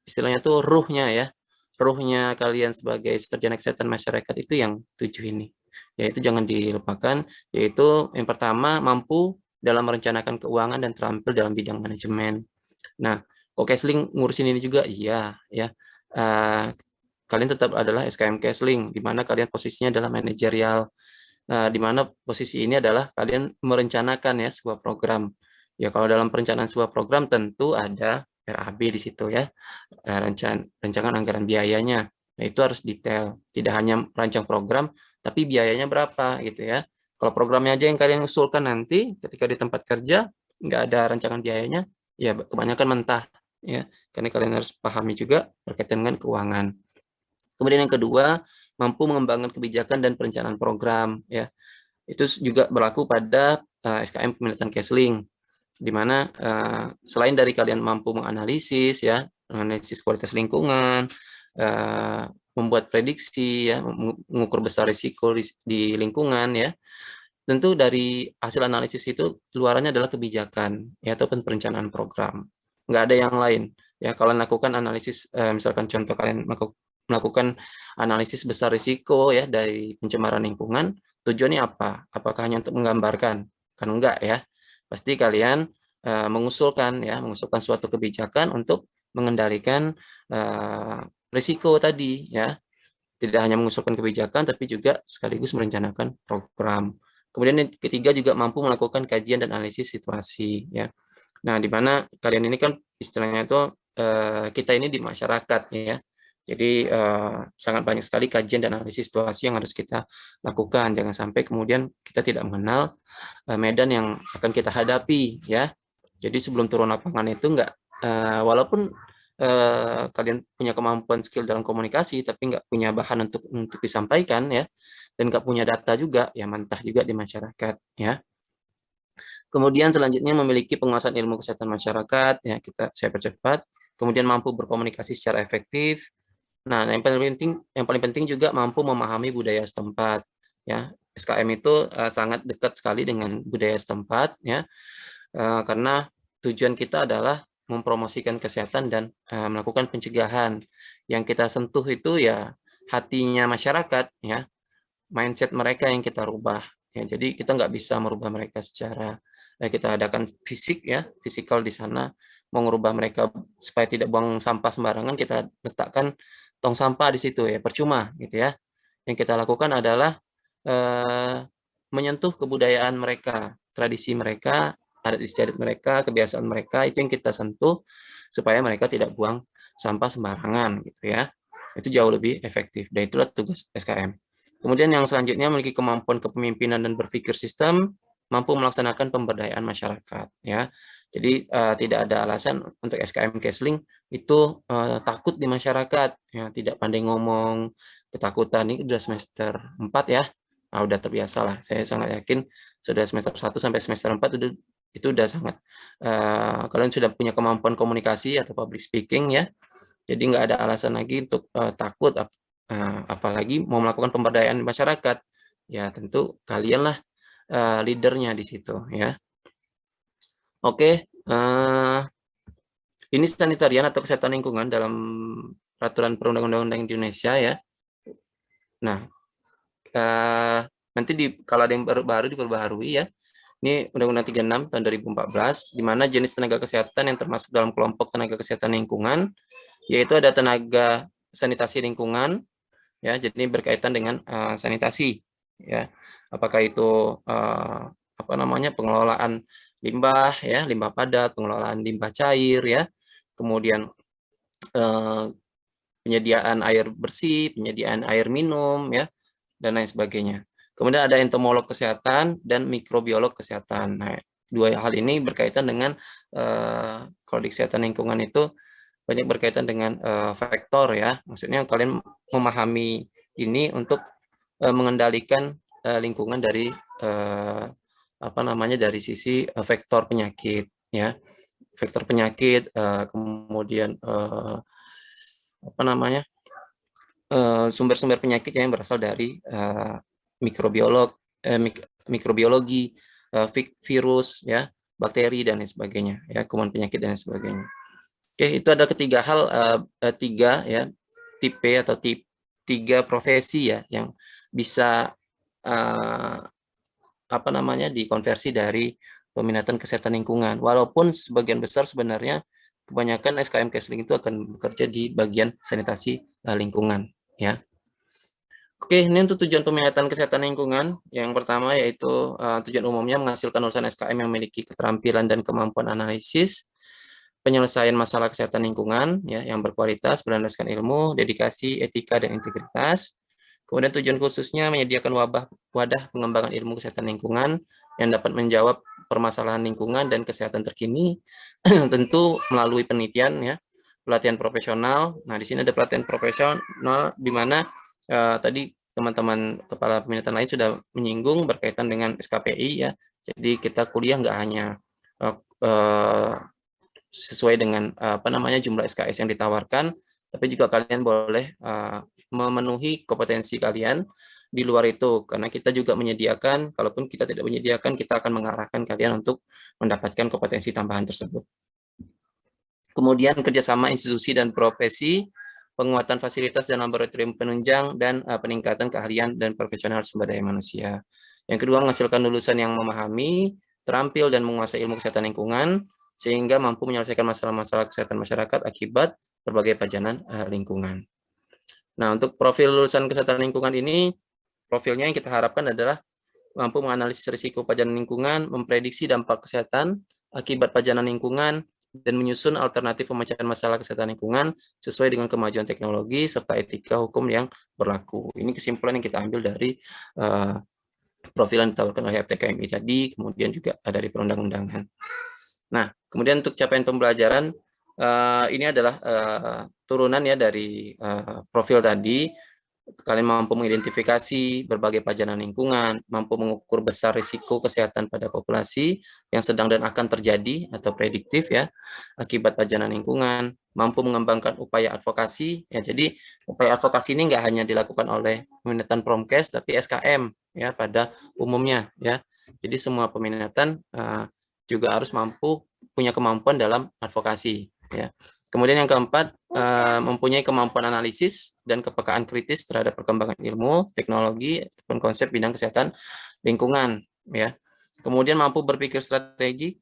istilahnya tuh ruhnya ya. Ruhnya kalian sebagai sarjana kesehatan masyarakat itu yang 7 ini. Yaitu jangan dilupakan, yaitu yang pertama mampu dalam merencanakan keuangan dan terampil dalam bidang manajemen. Nah, kok Kesling ngurusin ini juga? Iya, ya. Kalian tetap adalah SKM Kesling, di mana kalian posisinya adalah manajerial, di mana posisi ini adalah kalian merencanakan ya sebuah program. Ya, kalau dalam perencanaan sebuah program tentu ada RAB di situ ya, rancangan anggaran biayanya. Nah, itu harus detail, tidak hanya merancang program, tapi biayanya berapa gitu ya. Kalau programnya aja yang kalian usulkan nanti ketika di tempat kerja nggak ada rancangan biayanya, ya kebanyakan mentah ya. Karena kalian harus pahami juga berkaitan dengan keuangan. Kemudian yang kedua, mampu mengembangkan kebijakan dan perencanaan program ya. Itu juga berlaku pada SKM peminatan Kesling, di mana selain dari kalian mampu menganalisis ya, menganalisis kualitas lingkungan, membuat prediksi ya, mengukur besar risiko di lingkungan ya. Tentu dari hasil analisis itu keluarannya adalah kebijakan ya, ataupun perencanaan program. Nggak ada yang lain ya. Kalau lakukan analisis, misalkan contoh kalian melakukan analisis besar risiko ya dari pencemaran lingkungan, tujuannya apa? Apakah hanya untuk menggambarkan? Kan enggak ya. Pasti kalian mengusulkan suatu kebijakan untuk mengendalikan risiko tadi ya. Tidak hanya mengusulkan kebijakan tapi juga sekaligus merencanakan program. Kemudian yang ketiga juga mampu melakukan kajian dan analisis situasi ya. Nah, di mana kalian ini kan istilahnya itu kita ini di masyarakat ya. Jadi sangat banyak sekali kajian dan analisis situasi yang harus kita lakukan. Jangan sampai kemudian kita tidak mengenal medan yang akan kita hadapi ya. Jadi sebelum turun lapangan itu enggak walaupun kalian punya kemampuan skill dalam komunikasi tapi nggak punya bahan untuk disampaikan ya, dan nggak punya data juga ya, mentah juga di masyarakat ya. Kemudian selanjutnya memiliki penguasaan ilmu kesehatan masyarakat ya, saya percepat. Kemudian mampu berkomunikasi secara efektif. Nah, yang paling penting juga mampu memahami budaya setempat ya. SKM itu sangat dekat sekali dengan budaya setempat ya, karena tujuan kita adalah mempromosikan kesehatan dan melakukan pencegahan. Yang kita sentuh itu ya hatinya masyarakat ya, mindset mereka yang kita rubah. Ya, jadi kita nggak bisa merubah mereka secara kita adakan fisik ya, fisikal di sana, mau merubah mereka supaya tidak buang sampah sembarangan, kita letakkan tong sampah di situ ya, percuma gitu ya. Yang kita lakukan adalah menyentuh kebudayaan mereka, tradisi mereka, adat istiadat mereka, kebiasaan mereka, itu yang kita sentuh supaya mereka tidak buang sampah sembarangan gitu ya. Itu jauh lebih efektif, dan itulah tugas SKM. Kemudian yang selanjutnya memiliki kemampuan kepemimpinan dan berpikir sistem, mampu melaksanakan pemberdayaan masyarakat ya. Jadi tidak ada alasan untuk SKM Kesling itu takut di masyarakat ya, tidak pandai ngomong, ketakutan. Ini udah semester 4 ya. Udah terbiasa lah. Saya sangat yakin sudah semester 1 sampai semester 4 itu udah sangat kalian sudah punya kemampuan komunikasi atau public speaking ya. Jadi nggak ada alasan lagi untuk takut, apalagi mau melakukan pemberdayaan masyarakat. Ya tentu kalianlah leadernya di situ ya. Oke, ini sanitarian atau kesehatan lingkungan dalam peraturan perundang-undangan Indonesia ya. Nah, nanti kalau ada yang baru diperbaharui ya. Ini Undang-Undang 36 tahun 2014, di mana jenis tenaga kesehatan yang termasuk dalam kelompok tenaga kesehatan lingkungan, yaitu ada tenaga sanitasi lingkungan, ya, jadi berkaitan dengan sanitasi, ya, apakah itu pengelolaan limbah, ya, limbah padat, pengelolaan limbah cair, ya, kemudian penyediaan air bersih, penyediaan air minum, ya, dan lain sebagainya. Kemudian ada entomolog kesehatan dan mikrobiolog kesehatan. Nah, dua hal ini berkaitan dengan kalau di kesehatan lingkungan itu banyak berkaitan dengan faktor ya. Maksudnya kalian memahami ini untuk mengendalikan lingkungan dari dari sisi vektor penyakit ya. Vektor penyakit, kemudian sumber-sumber penyakit yang berasal dari mikrobiologi, virus, ya, bakteri dan lain sebagainya, ya, kuman penyakit dan lain sebagainya. Oke, itu ada tiga ya, tipe atau tiga profesi ya yang bisa dikonversi dari peminatan kesehatan lingkungan. Walaupun sebagian besar sebenarnya kebanyakan SKM Kesling itu akan bekerja di bagian sanitasi lingkungan, ya. Oke, ini untuk tujuan peminatan kesehatan lingkungan. Yang pertama yaitu tujuan umumnya menghasilkan lulusan SKM yang memiliki keterampilan dan kemampuan analisis, penyelesaian masalah kesehatan lingkungan, ya, yang berkualitas, berdasarkan ilmu, dedikasi, etika, dan integritas. Kemudian tujuan khususnya menyediakan wadah pengembangan ilmu kesehatan lingkungan yang dapat menjawab permasalahan lingkungan dan kesehatan terkini, tentu melalui penelitian, ya, pelatihan profesional. Nah, di sini ada pelatihan profesional di mana tadi teman-teman kepala peminatan lain sudah menyinggung berkaitan dengan SKPI ya. Jadi kita kuliah nggak hanya sesuai dengan jumlah SKS yang ditawarkan, tapi juga kalian boleh memenuhi kompetensi kalian di luar itu, karena kita juga menyediakan, kalaupun kita tidak menyediakan, kita akan mengarahkan kalian untuk mendapatkan kompetensi tambahan tersebut. Kemudian kerjasama institusi dan profesi, penguatan fasilitas dan laboratorium penunjang, dan peningkatan keahlian dan profesional sumber daya manusia. Yang kedua, menghasilkan lulusan yang memahami, terampil, dan menguasai ilmu kesehatan lingkungan, sehingga mampu menyelesaikan masalah-masalah kesehatan masyarakat akibat berbagai pajanan lingkungan. Nah, untuk profil lulusan kesehatan lingkungan ini, profilnya yang kita harapkan adalah mampu menganalisis risiko pajanan lingkungan, memprediksi dampak kesehatan akibat pajanan lingkungan, dan menyusun alternatif pemecahan masalah kesehatan lingkungan sesuai dengan kemajuan teknologi serta etika hukum yang berlaku. Ini kesimpulan yang kita ambil dari profil yang ditawarkan oleh FTKMI tadi, kemudian juga dari perundang-undangan. Nah, kemudian untuk capaian pembelajaran, ini adalah turunan ya dari profil tadi. Kalian mampu mengidentifikasi berbagai pajanan lingkungan, mampu mengukur besar risiko kesehatan pada populasi yang sedang dan akan terjadi atau prediktif ya akibat pajanan lingkungan, mampu mengembangkan upaya advokasi ya. Jadi upaya advokasi ini nggak hanya dilakukan oleh peminatan Promkes tapi SKM ya pada umumnya ya. Jadi semua peminatan juga harus mampu punya kemampuan dalam advokasi ya. Kemudian yang keempat, mempunyai kemampuan analisis dan kepekaan kritis terhadap perkembangan ilmu, teknologi, ataupun konsep bidang kesehatan lingkungan, ya. Kemudian mampu berpikir strategi,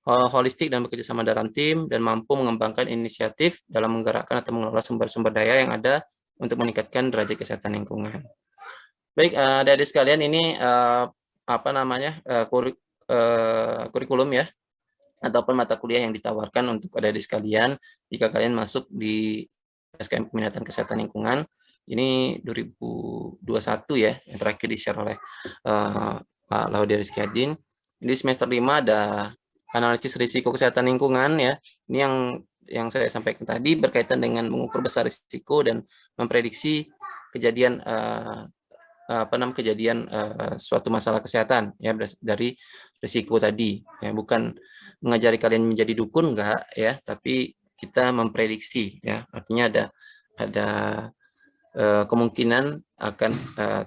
holistik dan bekerja sama dalam tim, dan mampu mengembangkan inisiatif dalam menggerakkan atau mengelola sumber-sumber daya yang ada untuk meningkatkan derajat kesehatan lingkungan. Baik, adik-adik sekalian, ini kurikulum ya, ataupun mata kuliah yang ditawarkan untuk adik-adik sekalian jika kalian masuk di SKM Peminatan Kesehatan Lingkungan. Ini 2021 ya, yang terakhir di-share oleh Pak Laude Rizky Adin. Di semester 5 ada analisis risiko kesehatan lingkungan ya. Ini yang saya sampaikan tadi berkaitan dengan mengukur besar risiko dan memprediksi kejadian suatu masalah kesehatan ya dari risiko tadi ya, bukan mengajari kalian menjadi dukun enggak ya, tapi kita memprediksi ya, artinya ada kemungkinan akan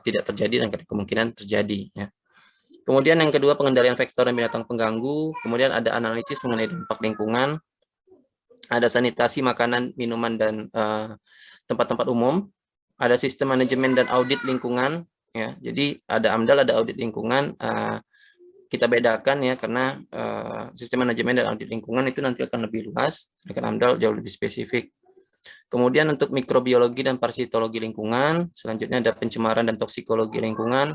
tidak terjadi dan kemungkinan terjadi ya. Kemudian yang kedua, pengendalian vektor dan binatang pengganggu. Kemudian ada analisis mengenai dampak lingkungan. Ada sanitasi makanan, minuman, dan tempat-tempat umum. Ada sistem manajemen dan audit lingkungan. Ya, jadi ada AMDAL, ada audit lingkungan. Kita bedakan ya, karena sistem manajemen dan audit lingkungan itu nanti akan lebih luas, sedangkan AMDAL jauh lebih spesifik. Kemudian untuk mikrobiologi dan parasitologi lingkungan. Selanjutnya ada pencemaran dan toksikologi lingkungan.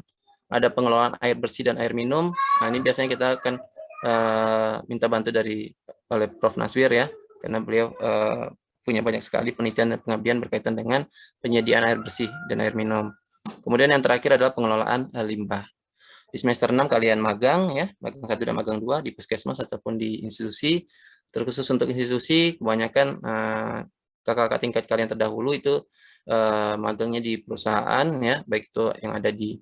Ada pengelolaan air bersih dan air minum. Nah, ini biasanya kita akan minta bantu oleh Prof. Naswir ya, karena beliau punya banyak sekali penelitian dan pengabdian berkaitan dengan penyediaan air bersih dan air minum. Kemudian yang terakhir adalah pengelolaan limbah. Di semester 6 kalian magang ya, magang 1 dan magang 2 di puskesmas ataupun di institusi. Terkhusus untuk institusi, kebanyakan kakak-kakak tingkat kalian terdahulu itu magangnya di perusahaan ya, baik itu yang ada di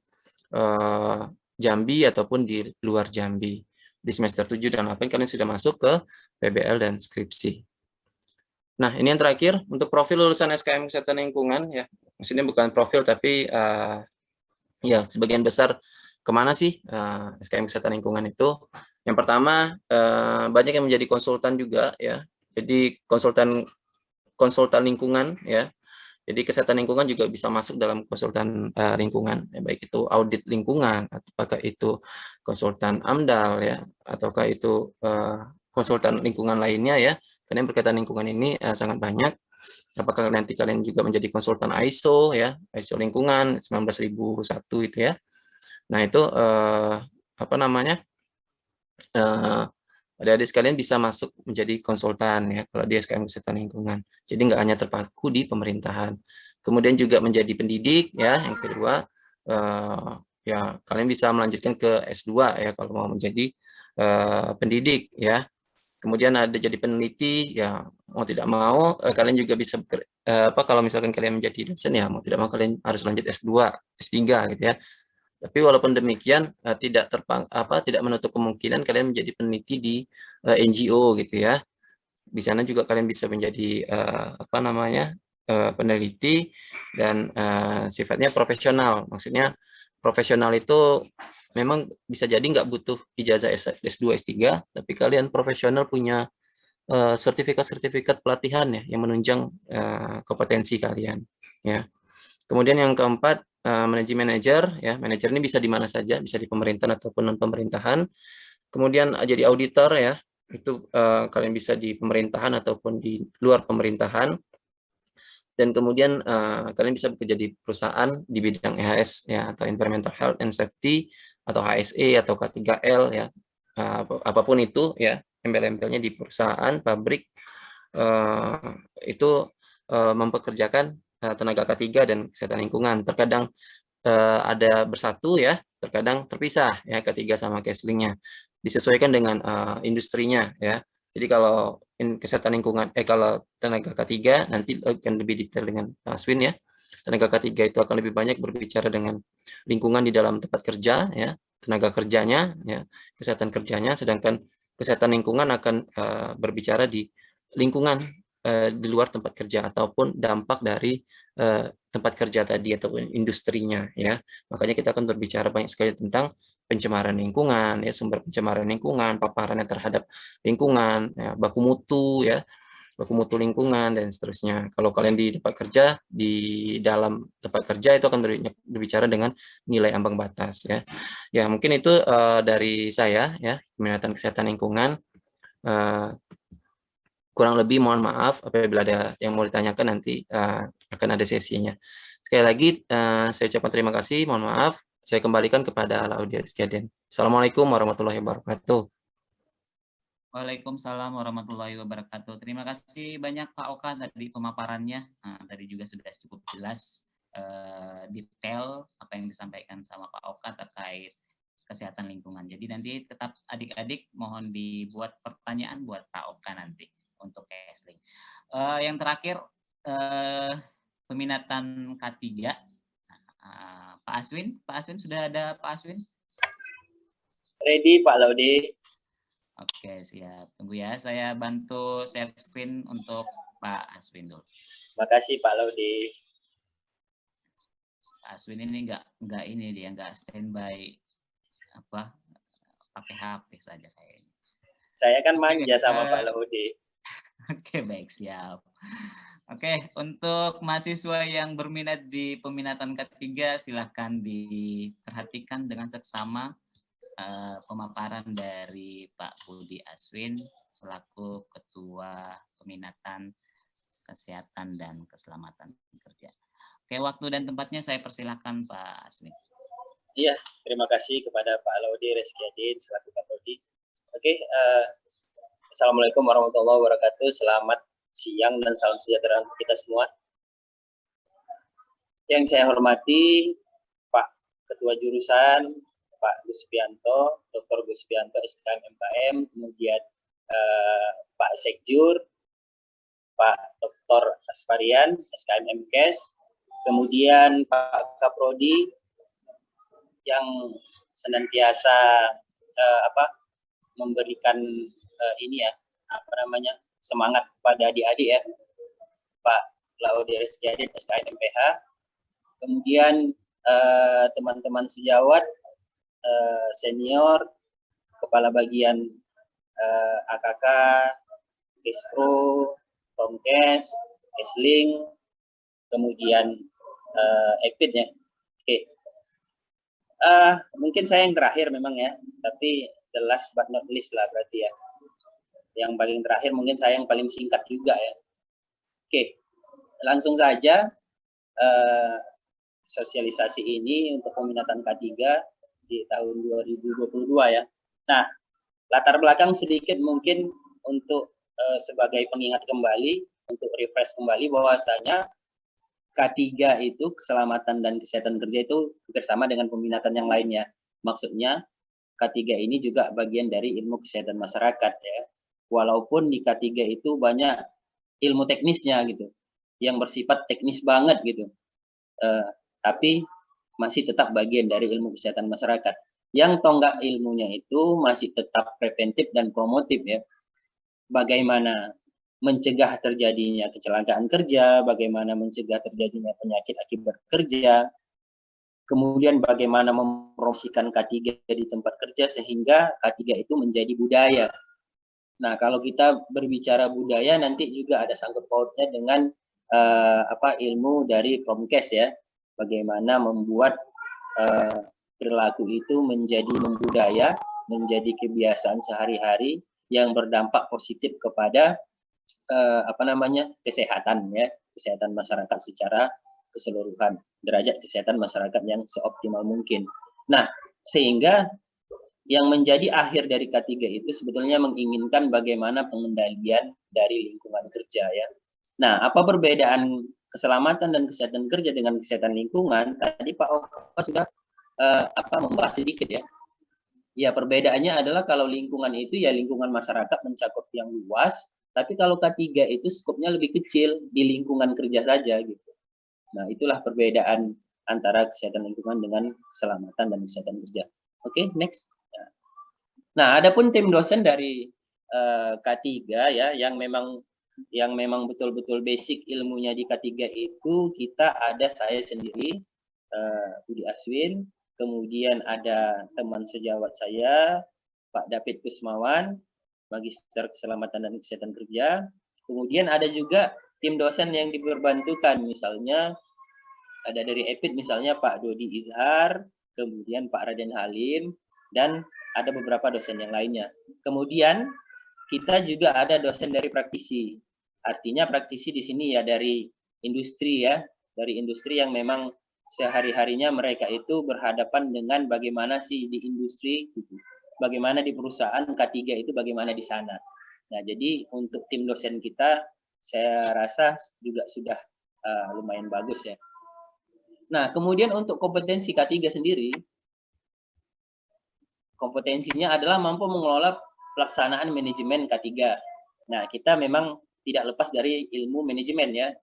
Jambi ataupun di luar Jambi. Di semester 7 dan 8 kalian sudah masuk ke PBL dan skripsi. Nah, ini yang terakhir untuk profil lulusan SKM Kesehatan Lingkungan ya. Maksudnya bukan profil tapi ya sebagian besar kemana sih SKM Kesehatan Lingkungan itu? Yang pertama banyak yang menjadi konsultan juga ya. Jadi konsultan lingkungan ya. Jadi kesehatan lingkungan juga bisa masuk dalam konsultan lingkungan, ya, baik itu audit lingkungan, apakah itu konsultan AMDAL ya, ataukah itu konsultan lingkungan lainnya ya. Karena yang berkaitan lingkungan ini sangat banyak. Apakah nanti kalian juga menjadi konsultan ISO ya, ISO lingkungan 19001 itu ya. Nah itu adik-adik sekalian bisa masuk menjadi konsultan ya kalau di SKM Kesehatan Lingkungan. Jadi nggak hanya terpaku di pemerintahan. Kemudian juga menjadi pendidik ya. Yang kedua ya kalian bisa melanjutkan ke S2 ya kalau mau menjadi pendidik ya. Kemudian ada jadi peneliti ya, mau tidak mau kalian juga bisa kalau misalkan kalian menjadi dosen ya, mau tidak mau kalian harus lanjut S2, S3 gitu ya. Tapi walaupun demikian tidak menutup kemungkinan kalian menjadi peneliti di NGO gitu ya. Di sana juga kalian bisa menjadi peneliti dan sifatnya profesional. Maksudnya profesional itu memang bisa jadi nggak butuh ijazah S2, S3, tapi kalian profesional punya sertifikat-sertifikat pelatihan ya yang menunjang kompetensi kalian ya. Kemudian yang keempat, manajemen manager ya. Manajer ini bisa di mana saja, bisa di pemerintahan ataupun non pemerintahan. Kemudian jadi auditor ya. Itu kalian bisa di pemerintahan ataupun di luar pemerintahan. Dan kemudian kalian bisa bekerja di perusahaan di bidang EHS ya, atau Environmental Health and Safety, atau HSE atau K3L ya. Apapun itu ya, embel-embelnya di perusahaan, pabrik itu mempekerjakan tenaga K3 dan kesehatan lingkungan. Terkadang ada bersatu ya, terkadang terpisah ya K3 sama Keslingnya. Disesuaikan dengan industrinya ya. Jadi kalau kesehatan lingkungan kalau tenaga K3 nanti akan lebih detail dengan Aswin ya. Tenaga K3 itu akan lebih banyak berbicara dengan lingkungan di dalam tempat kerja ya, tenaga kerjanya ya, kesehatan kerjanya, sedangkan kesehatan lingkungan akan berbicara di lingkungan di luar tempat kerja ataupun dampak dari tempat kerja tadi ataupun industrinya ya. Makanya kita akan berbicara banyak sekali tentang pencemaran lingkungan ya, sumber pencemaran lingkungan, paparannya terhadap lingkungan ya, baku mutu ya, baku mutu lingkungan, dan seterusnya. Kalau kalian di tempat kerja, di dalam tempat kerja itu akan berbicara dengan nilai ambang batas ya. Ya, mungkin itu dari saya ya, peminatan kesehatan lingkungan. Kurang lebih mohon maaf apabila ada yang mau ditanyakan, nanti akan ada sesinya. Sekali lagi saya ucapkan terima kasih, mohon maaf. Saya kembalikan kepada Laudia Rizkyadin. Assalamualaikum warahmatullahi wabarakatuh. Waalaikumsalam warahmatullahi wabarakatuh. Terima kasih banyak Pak Oka tadi pemaparannya. Nah, tadi juga sudah cukup jelas detail apa yang disampaikan sama Pak Oka terkait kesehatan lingkungan. Jadi nanti tetap adik-adik mohon dibuat pertanyaan buat Pak Oka nanti untuk Kesling. Yang terakhir peminatan K3. Pak Aswin sudah ada Pak Aswin? Ready Pak Laude. Oke, siap. Tunggu ya, saya bantu share screen untuk Pak Aswin dulu. Makasih Pak Laude. Pak Aswin ini nggak ini dia nggak standby apa pakai HP saja kayaknya. Saya kan manja sama Pak Laude. Oke, baik, siap. Oke, untuk mahasiswa yang berminat di peminatan K3 silahkan diperhatikan dengan seksama pemaparan dari Pak Budi Aswin selaku Ketua Peminatan Kesehatan dan Keselamatan Kerja. Oke, waktu dan tempatnya saya persilahkan Pak Aswin. Iya, terima kasih kepada Pak Laude Rizkyadin selaku Kapoldi. Oke, Assalamualaikum warahmatullahi wabarakatuh. Selamat siang dan salam sejahtera untuk kita semua. Yang saya hormati Pak Ketua Jurusan, Pak Guspianto, Dr. Guspianto SKM MKM, kemudian Pak Sekjur, Pak Dr. Asparian SKM MKes, kemudian Pak Kaprodi yang senantiasa memberikan semangat kepada adik-adik ya, Pak Laude Rizkyadin SKM MPH, kemudian teman-teman sejawat, senior, kepala bagian AKK, Kespro, Promkes, Kesling, kemudian EPID ya. Oke. Mungkin saya yang terakhir memang ya, tapi the last but not least lah berarti ya. Yang paling terakhir mungkin saya yang paling singkat juga ya. Oke, langsung saja sosialisasi ini untuk peminatan K3 di tahun 2022 ya. Nah, latar belakang sedikit mungkin untuk sebagai pengingat kembali, untuk refresh kembali bahwasanya K3 itu keselamatan dan kesehatan kerja itu bersama dengan peminatan yang lainnya. Maksudnya K3 ini juga bagian dari ilmu kesehatan masyarakat ya. Walaupun di K3 itu banyak ilmu teknisnya gitu, yang bersifat teknis banget gitu. Tapi masih tetap bagian dari ilmu kesehatan masyarakat. Yang tonggak ilmunya itu masih tetap preventif dan promotif ya. Bagaimana mencegah terjadinya kecelakaan kerja, bagaimana mencegah terjadinya penyakit akibat kerja, kemudian bagaimana mempromosikan K3 di tempat kerja sehingga K3 itu menjadi budaya. Nah, kalau kita berbicara budaya nanti juga ada sangkut pautnya dengan ilmu dari Promkes ya. Bagaimana membuat perilaku itu menjadi membudaya, menjadi kebiasaan sehari-hari yang berdampak positif kepada kesehatan ya, kesehatan masyarakat secara keseluruhan, derajat kesehatan masyarakat yang seoptimal mungkin. Nah, sehingga yang menjadi akhir dari K3 itu sebetulnya menginginkan bagaimana pengendalian dari lingkungan kerja ya. Nah, apa perbedaan keselamatan dan kesehatan kerja dengan kesehatan lingkungan? Tadi Pak Oka sudah membahas sedikit ya. Ya, perbedaannya adalah kalau lingkungan itu ya lingkungan masyarakat mencakup yang luas, tapi kalau K3 itu skopnya lebih kecil di lingkungan kerja saja gitu. Nah, itulah perbedaan antara kesehatan lingkungan dengan keselamatan dan kesehatan kerja. Oke, next. Nah, adapun tim dosen dari K3 ya yang memang betul-betul basic ilmunya di K3 itu kita ada saya sendiri, Budi Aswin, kemudian ada teman sejawat saya, Pak David Kusmawan, Magister Keselamatan dan Kesehatan Kerja, Kemudian ada juga tim dosen yang diperbantukan, misalnya ada dari EPIT misalnya Pak Dodi Izhar, kemudian Pak Raden Halim, dan ada beberapa dosen yang lainnya. Kemudian kita juga ada dosen dari praktisi. Artinya praktisi di sini ya dari industri ya, dari industri yang memang sehari-harinya mereka itu berhadapan dengan bagaimana sih di industri, gitu. Bagaimana di perusahaan K3 itu bagaimana di sana. Nah, jadi untuk tim dosen kita, saya rasa juga sudah lumayan bagus ya. Nah, kemudian untuk kompetensi K3 sendiri, kompetensinya adalah mampu mengelola pelaksanaan manajemen K3. Nah, kita memang tidak lepas dari ilmu manajemen ya.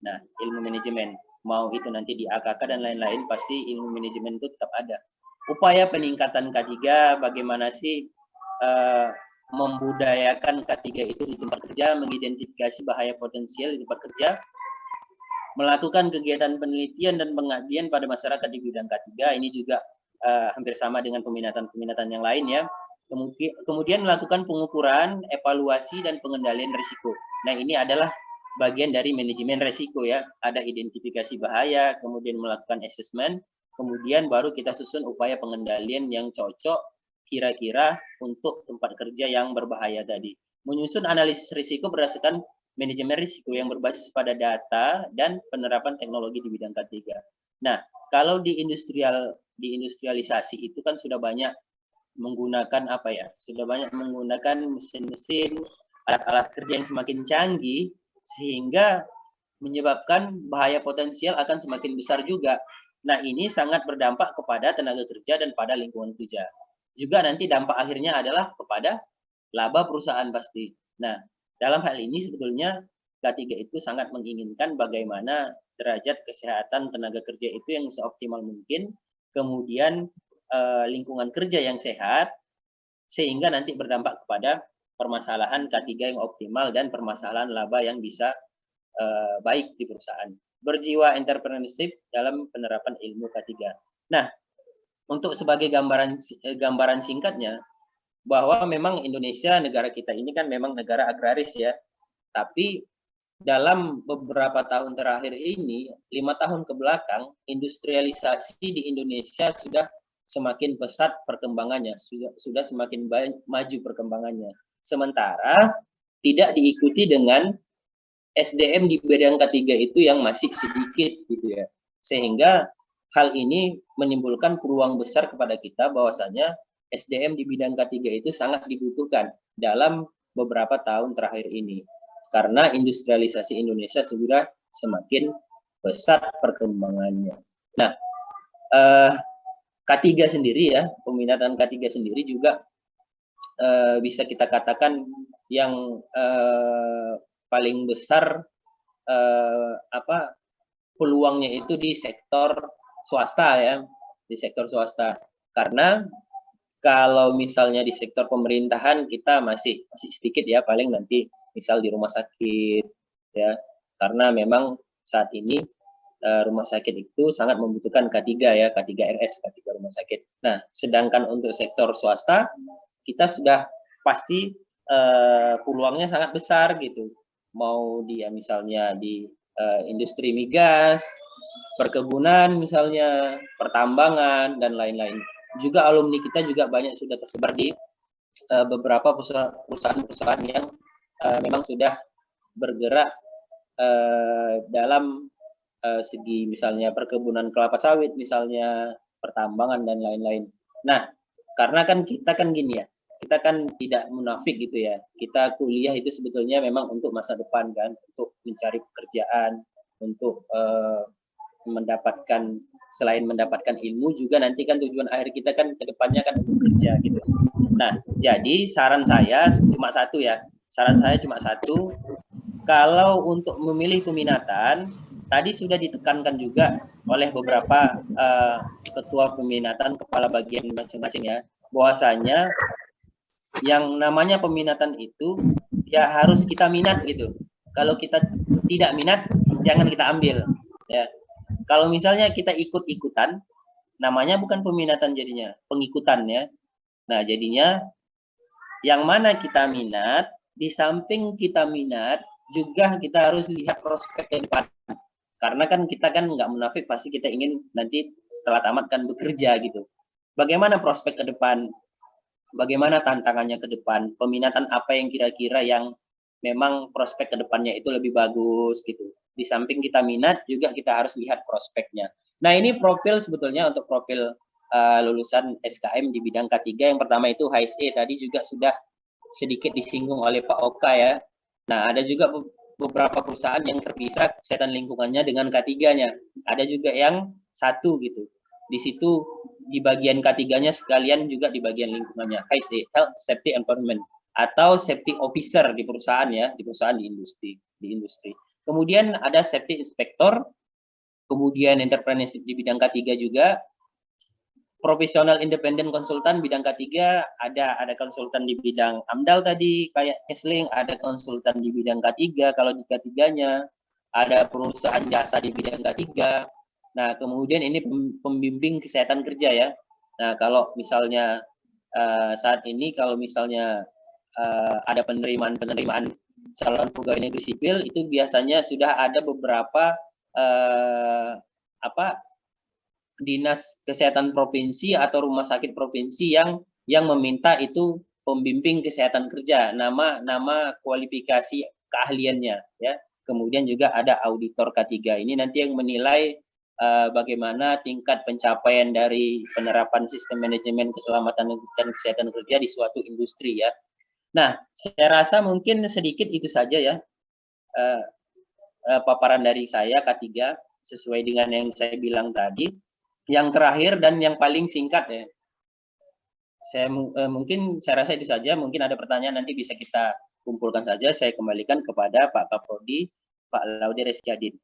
Nah, ilmu manajemen, mau itu nanti di AKK dan lain-lain, pasti ilmu manajemen itu tetap ada. Upaya peningkatan K3, bagaimana sih membudayakan K3 itu di tempat kerja, mengidentifikasi bahaya potensial di tempat kerja, melakukan kegiatan penelitian dan pengabdian pada masyarakat di bidang K3, ini juga hampir sama dengan peminatan-peminatan yang lain ya. Kemudian melakukan pengukuran, evaluasi, dan pengendalian risiko. Nah, ini adalah bagian dari manajemen risiko ya. Ada identifikasi bahaya, kemudian melakukan assessment, kemudian baru kita susun upaya pengendalian yang cocok kira-kira untuk tempat kerja yang berbahaya tadi. Menyusun analisis risiko berdasarkan manajemen risiko yang berbasis pada data dan penerapan teknologi di bidang K3. Nah, kalau di industrialisasi itu kan sudah banyak menggunakan apa ya? Sudah banyak menggunakan mesin-mesin, alat-alat kerja yang semakin canggih sehingga menyebabkan bahaya potensial akan semakin besar juga. Nah, ini sangat berdampak kepada tenaga kerja dan pada lingkungan kerja. Juga nanti dampak akhirnya adalah kepada laba perusahaan pasti. Nah, dalam hal ini sebetulnya K3 itu sangat menginginkan bagaimana derajat kesehatan tenaga kerja itu yang seoptimal mungkin, kemudian lingkungan kerja yang sehat, sehingga nanti berdampak kepada permasalahan K3 yang optimal dan permasalahan laba yang bisa baik di perusahaan. Berjiwa entrepreneurship dalam penerapan ilmu K3. Nah, untuk sebagai gambaran singkatnya, bahwa memang Indonesia, negara kita ini kan memang negara agraris ya, tapi dalam beberapa tahun terakhir ini, 5 tahun ke belakang, industrialisasi di Indonesia sudah semakin pesat perkembangannya, sudah semakin maju perkembangannya. Sementara tidak diikuti dengan SDM di bidang K3 itu yang masih sedikit gitu ya. Sehingga hal ini menimbulkan peluang besar kepada kita bahwasanya SDM di bidang K3 itu sangat dibutuhkan dalam beberapa tahun terakhir ini. Karena industrialisasi Indonesia sudah semakin pesat perkembangannya. Nah, K3 sendiri ya, peminatan K3 sendiri juga bisa kita katakan yang paling besar peluangnya itu di sektor swasta ya, di sektor swasta. Karena kalau misalnya di sektor pemerintahan kita masih sedikit ya, paling nanti misal di rumah sakit ya, karena memang saat ini rumah sakit itu sangat membutuhkan K3 ya, K3RS, K3 rumah sakit. Nah, sedangkan untuk sektor swasta kita sudah pasti peluangnya sangat besar gitu. Mau dia misalnya di industri migas, perkebunan misalnya, pertambangan dan lain-lain. Juga alumni kita juga banyak sudah tersebar di beberapa perusahaan-perusahaan yang memang sudah bergerak dalam segi misalnya perkebunan kelapa sawit, misalnya pertambangan dan lain-lain. Nah, karena kan kita kan gini ya, kita kan tidak munafik gitu ya. Kita kuliah itu sebetulnya memang untuk masa depan kan, untuk mencari pekerjaan, untuk mendapatkan, selain mendapatkan ilmu juga nanti kan tujuan akhir kita kan ke depannya kan untuk kerja gitu. Nah, jadi saran saya cuma satu ya. Saran saya cuma satu, kalau untuk memilih peminatan, tadi sudah ditekankan juga oleh beberapa ketua peminatan, kepala bagian masing-masing ya, bahwasanya yang namanya peminatan itu ya harus kita minat gitu. Kalau kita tidak minat, jangan kita ambil ya. Kalau misalnya kita ikut-ikutan, namanya bukan peminatan jadinya, pengikutan ya. Nah, jadinya yang mana kita minat di samping kita minat, juga kita harus lihat prospek ke depan. Karena kan kita kan nggak munafik, pasti kita ingin nanti setelah tamat kan bekerja gitu. Bagaimana prospek ke depan? Bagaimana tantangannya ke depan? Peminatan apa yang kira-kira yang memang prospek ke depannya itu lebih bagus gitu. Di samping kita minat, juga kita harus lihat prospeknya. Nah, ini profil sebetulnya untuk profil lulusan SKM di bidang K3. Yang pertama itu HSE, tadi juga sudah sedikit disinggung oleh Pak Oka ya. Nah, ada juga beberapa perusahaan yang terpisah kesehatan lingkungannya dengan K3-nya. Ada juga yang satu gitu. Di situ di bagian K3-nya sekalian juga di bagian lingkungannya. HSE, Health Safety Environment, atau safety officer di perusahaan ya, di perusahaan di industri. Kemudian ada safety inspector, kemudian entrepreneurship di bidang K3 juga. Profesional independen konsultan bidang K3, ada konsultan di bidang AMDAL tadi kayak Kesling, ada konsultan di bidang K3 kalau di K3-nya, ada perusahaan jasa di bidang K3. Nah, kemudian ini pembimbing kesehatan kerja ya. Nah, kalau misalnya saat ini kalau misalnya ada penerimaan calon pegawai negeri sipil, itu biasanya sudah ada beberapa dinas kesehatan provinsi atau rumah sakit provinsi yang meminta itu pembimbing kesehatan kerja, nama kualifikasi keahliannya ya. Kemudian juga ada auditor K3. Ini nanti yang menilai bagaimana tingkat pencapaian dari penerapan sistem manajemen keselamatan dan kesehatan kerja di suatu industri ya. Nah, saya rasa mungkin sedikit itu saja ya paparan dari saya K3 sesuai dengan yang saya bilang tadi. Yang terakhir dan yang paling singkat ya, mungkin saya rasa itu saja. Mungkin ada pertanyaan nanti bisa kita kumpulkan saja. Saya kembalikan kepada Pak Kaprodi, Pak Laude Reskiadin.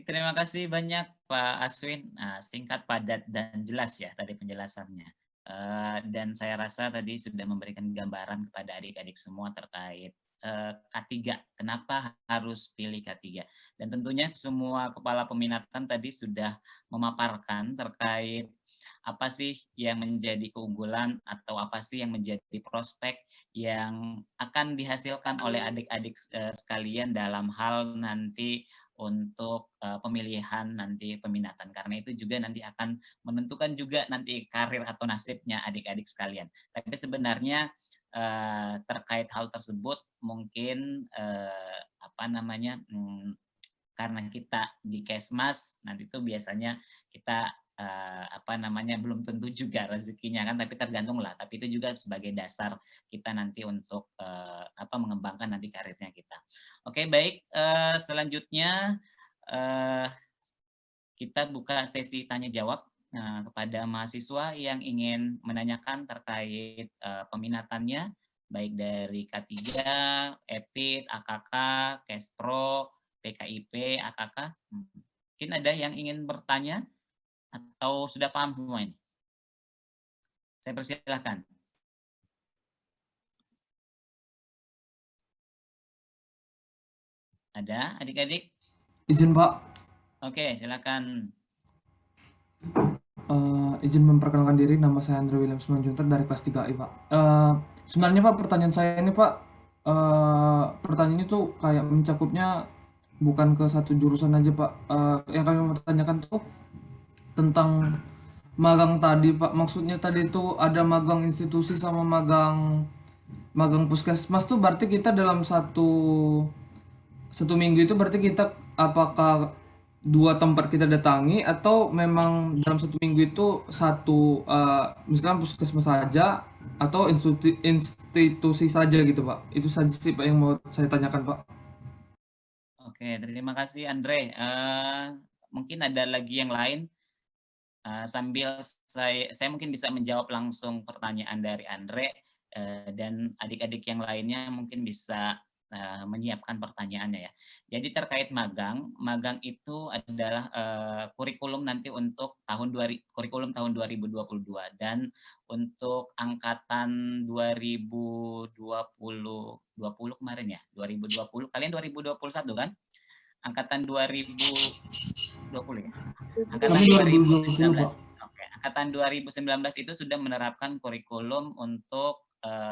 Terima kasih banyak Pak Aswin. Singkat, padat, dan jelas ya tadi penjelasannya. Dan saya rasa tadi sudah memberikan gambaran kepada adik-adik semua terkait K3, kenapa harus pilih K3, dan tentunya semua kepala peminatan tadi sudah memaparkan terkait apa sih yang menjadi keunggulan atau apa sih yang menjadi prospek yang akan dihasilkan oleh adik-adik sekalian dalam hal nanti untuk pemilihan nanti peminatan, karena itu juga nanti akan menentukan juga nanti karir atau nasibnya adik-adik sekalian. Tapi sebenarnya terkait hal tersebut mungkin karena kita di Kesmas nanti itu biasanya kita belum tentu juga rezekinya kan, tapi tergantung lah, tapi itu juga sebagai dasar kita nanti untuk mengembangkan nanti karirnya kita. Oke, baik, selanjutnya kita buka sesi tanya jawab kepada mahasiswa yang ingin menanyakan terkait peminatannya, baik dari K3, EPIT, AKK, Kespro, PKIP, AKK. Mungkin ada yang ingin bertanya atau sudah paham semua ini? Saya persilahkan. Ada adik-adik? Izin Pak. Oke, silakan. Izin memperkenalkan diri, nama saya Andre William Simanjuntak dari kelas 3I, Pak. Sebenarnya Pak, pertanyaan saya ini Pak, pertanyaan itu kayak mencakupnya bukan ke satu jurusan aja Pak. Yang kami mau tanyakan tuh tentang magang tadi Pak. Maksudnya tadi itu ada magang institusi sama magang puskesmas tuh berarti kita dalam satu minggu itu berarti kita apakah 2 tempat kita datangi atau memang dalam 1 minggu itu satu misalkan puskesmas saja atau institusi saja gitu Pak. Itu saja sih Pak yang mau saya tanyakan Pak. Oke, terima kasih Andre. Mungkin ada lagi yang lain. Sambil saya mungkin bisa menjawab langsung pertanyaan dari Andre, dan adik-adik yang lainnya mungkin bisa menyiapkan pertanyaannya ya. Jadi terkait magang itu adalah kurikulum nanti untuk kurikulum tahun 2022, dan untuk angkatan 2020 kemarin ya, 2020, kalian 2021 kan? Angkatan 2020 ya? Angkatan 2019. Oke, angkatan 2019 itu sudah menerapkan kurikulum untuk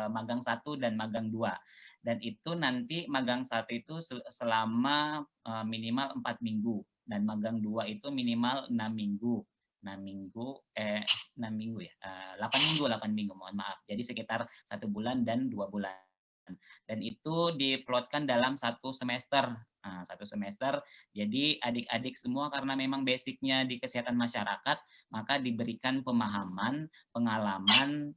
magang 1 dan magang 2. Dan itu nanti magang 1 itu selama minimal 4 minggu dan magang 2 itu minimal 6 minggu. 6 minggu ya. 8 minggu, mohon maaf. Jadi sekitar 1 bulan dan 2 bulan. Dan itu diplotkan dalam 1 semester. Nah, 1 semester. Jadi adik-adik semua karena memang basicnya di kesehatan masyarakat, maka diberikan pemahaman, pengalaman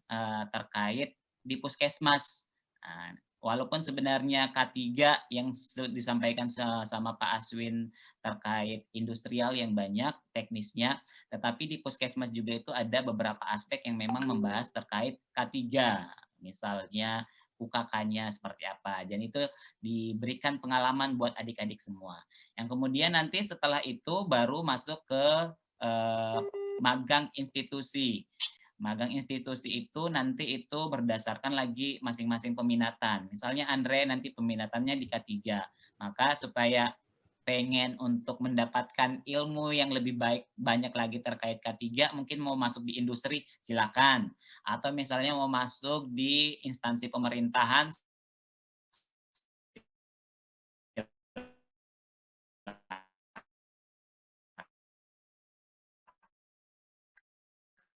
terkait di puskesmas. Nah, walaupun sebenarnya K3 yang disampaikan sama Pak Aswin terkait industrial yang banyak, teknisnya, tetapi di puskesmas juga itu ada beberapa aspek yang memang membahas terkait K3. Misalnya UKK-nya seperti apa. Dan itu diberikan pengalaman buat adik-adik semua. Yang kemudian nanti setelah itu baru masuk ke magang institusi. Magang institusi itu nanti itu berdasarkan lagi masing-masing peminatan. Misalnya Andre nanti peminatannya di K3. Maka supaya pengen untuk mendapatkan ilmu yang lebih baik, banyak lagi terkait K3, mungkin mau masuk di industri, silakan. Atau misalnya mau masuk di instansi pemerintahan,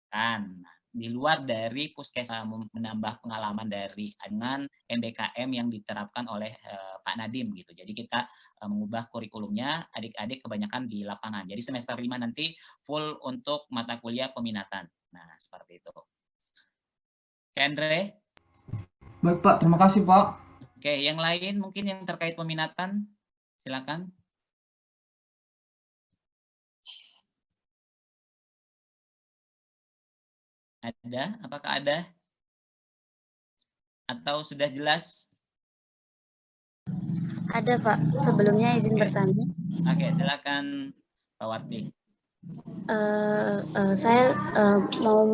silakan. Di luar dari puskesmas menambah pengalaman dari dengan MBKM yang diterapkan oleh Pak Nadiem gitu. Jadi kita mengubah kurikulumnya, adik-adik kebanyakan di lapangan. Jadi semester 5 nanti full untuk mata kuliah peminatan. Nah, seperti itu. Oke, Andre? Baik Pak, terima kasih Pak. Oke, yang lain mungkin yang terkait peminatan, silakan. Ada? Apakah ada? Atau sudah jelas? Ada Pak, sebelumnya izin bertanya. Oke, silakan Pak Warti. Saya mau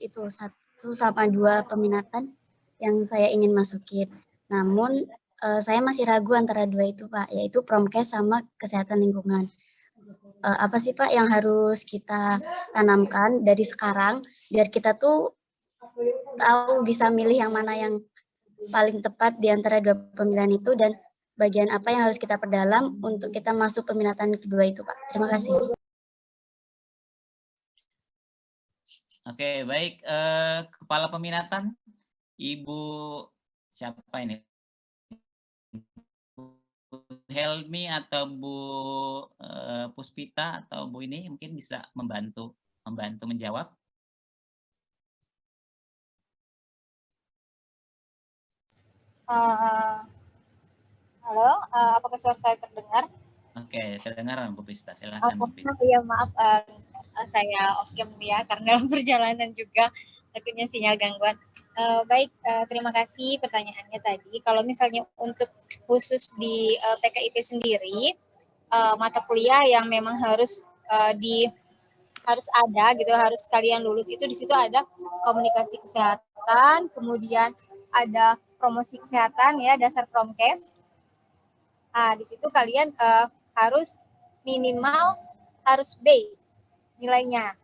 itu 1 sama 2 peminatan yang saya ingin masukin. Namun saya masih ragu antara 2 itu Pak, yaitu Promkes sama kesehatan lingkungan. Apa sih Pak yang harus kita tanamkan dari sekarang biar kita tuh tahu bisa milih yang mana yang paling tepat di antara 2 pemilihan itu dan bagian apa yang harus kita perdalam untuk kita masuk peminatan kedua itu Pak. Terima kasih. Oke, baik. Kepala peminatan, Ibu siapa ini? Bu Helmi atau Bu Puspita atau Bu ini mungkin bisa membantu menjawab. Halo, apakah suara saya terdengar? Oke, terdengar Bu Pista. Silakan Bu Pista. Iya, maaf, saya off cam ya karena dalam perjalanan juga takutnya sinyal gangguan. Baik, terima kasih pertanyaannya tadi. Kalau misalnya untuk khusus di PKIP sendiri, mata kuliah yang memang harus harus ada gitu, harus kalian lulus itu di situ ada komunikasi kesehatan, kemudian ada promosi kesehatan ya, dasar Promkes. Nah, di situ kalian harus minimal harus B nilainya.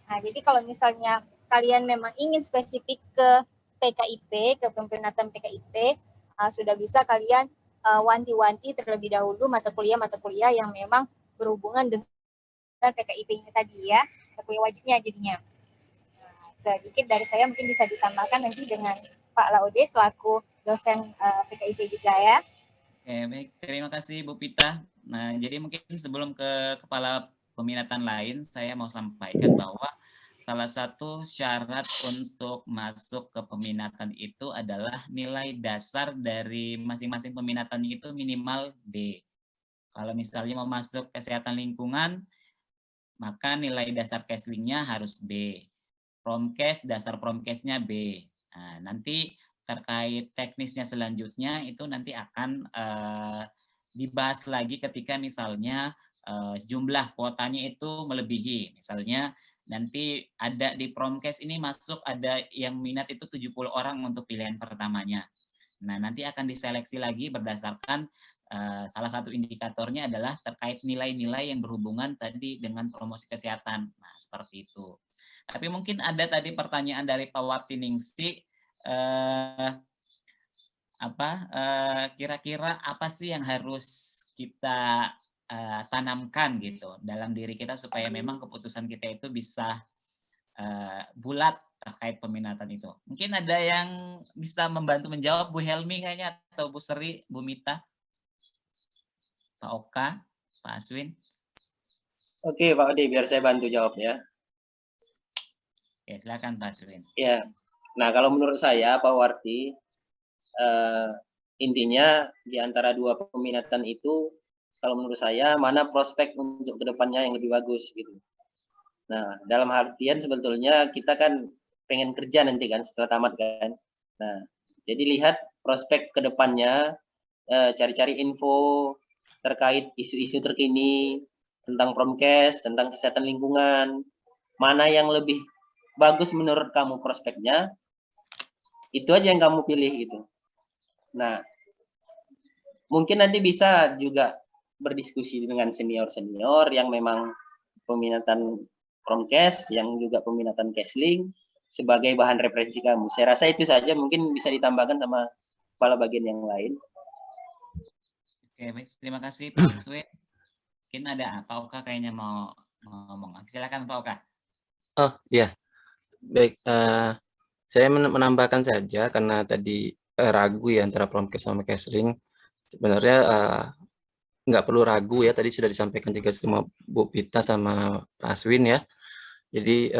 Nah, jadi kalau misalnya kalian memang ingin spesifik ke PKIP, ke peminatan PKIP, sudah bisa kalian wanti-wanti terlebih dahulu mata kuliah yang memang berhubungan dengan PKIP-nya tadi ya, mata kuliah wajibnya jadinya. Nah, sedikit dari saya mungkin bisa ditambahkan nanti dengan Pak Laude selaku dosen PKIP juga ya. Oke, baik. Terima kasih Bu Pita. Nah, jadi mungkin sebelum ke kepala peminatan lain, saya mau sampaikan bahwa salah satu syarat untuk masuk ke peminatan itu adalah nilai dasar dari masing-masing peminatan itu minimal B. Kalau misalnya mau masuk kesehatan lingkungan, maka nilai dasar Keslingnya harus B. Promkes, dasar Promkesnya B. Nah, nanti terkait teknisnya selanjutnya itu nanti akan dibahas lagi ketika misalnya jumlah kuotanya itu melebihi. Misalnya nanti ada di Promkes ini masuk ada yang minat itu 70 orang untuk pilihan pertamanya. Nah, nanti akan diseleksi lagi berdasarkan salah satu indikatornya adalah terkait nilai-nilai yang berhubungan tadi dengan promosi kesehatan. Nah, seperti itu. Tapi mungkin ada tadi pertanyaan dari Pak Wartiningsi, kira-kira apa sih yang harus kita tanamkan gitu dalam diri kita supaya memang keputusan kita itu bisa bulat terkait peminatan itu. Mungkin ada yang bisa membantu menjawab, Bu Helmi kayaknya, atau Bu Seri, Bu Mita, Pak Oka, Pak Aswin. Oke, Pak Ode, biar saya bantu jawab ya. Ya, silakan Pak Aswin. Ya, nah kalau menurut saya Pak Warti, intinya di antara dua peminatan itu, kalau menurut saya mana prospek untuk kedepannya yang lebih bagus gitu. Nah, dalam artian sebetulnya kita kan pengen kerja nanti kan setelah tamat kan. Nah, jadi lihat prospek kedepannya, cari-cari info terkait isu-isu terkini tentang Promkes, tentang kesehatan lingkungan, mana yang lebih bagus menurut kamu prospeknya, itu aja yang kamu pilih gitu. Nah, mungkin nanti bisa juga berdiskusi dengan senior-senior yang memang peminatan Promkes, yang juga peminatan Kesling, sebagai bahan referensi kamu. Saya rasa itu saja, mungkin bisa ditambahkan sama kepala bagian yang lain. Oke, baik. Terima kasih Pak Aswin. Mungkin ada Pak Oka kayaknya mau ngomong. Silakan Pak Oka. Oh iya, baik. Saya menambahkan saja karena tadi ragu ya antara Promkes sama Kesling. Sebenarnya nggak perlu ragu ya, tadi sudah disampaikan juga sama Bu Pita sama Pak Aswin ya. Jadi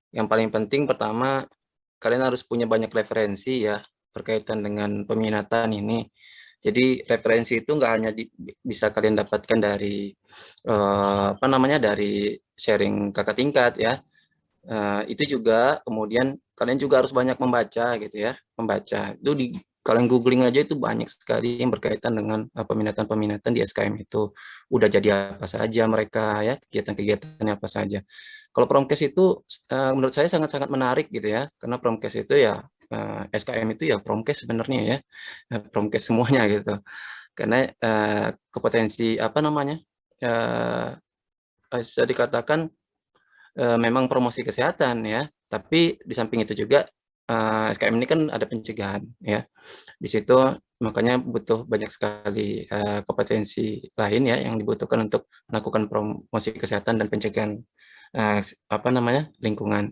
yang paling penting pertama, kalian harus punya banyak referensi ya berkaitan dengan peminatan ini. Jadi referensi itu nggak hanya bisa kalian dapatkan dari dari sharing kakak tingkat ya. Itu juga kemudian kalian juga harus banyak membaca gitu ya, membaca itu kalian googling aja itu banyak sekali yang berkaitan dengan peminatan-peminatan di SKM itu udah jadi apa saja mereka ya, kegiatan-kegiatannya apa saja. Kalau Promkes itu menurut saya sangat-sangat menarik gitu ya, karena Promkes itu ya SKM itu ya Promkes sebenarnya ya, Promkes semuanya gitu, karena kompetensi bisa dikatakan memang promosi kesehatan ya, tapi di samping itu juga SKM ini kan ada pencegahan ya. Di situ makanya butuh banyak sekali kompetensi lain ya yang dibutuhkan untuk melakukan promosi kesehatan dan pencegahan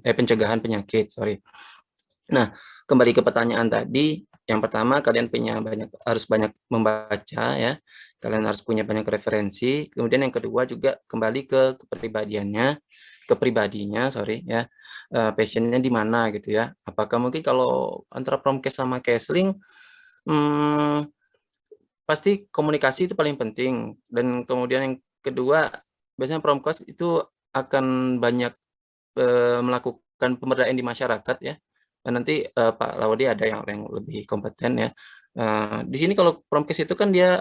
pencegahan penyakit, sorry. Nah, kembali ke pertanyaan tadi, yang pertama kalian harus banyak membaca ya. Kalian harus punya banyak referensi. Kemudian yang kedua juga kembali ke kepribadinya, sorry ya. Passionnya di mana gitu ya. Apakah mungkin kalau antara Promkes sama Kesling pasti komunikasi itu paling penting, dan kemudian yang kedua biasanya Promkes itu akan banyak melakukan pemberdayaan di masyarakat ya. Dan nanti Pak Laudi ada yang lebih kompeten ya. Di sini kalau Promkes itu kan dia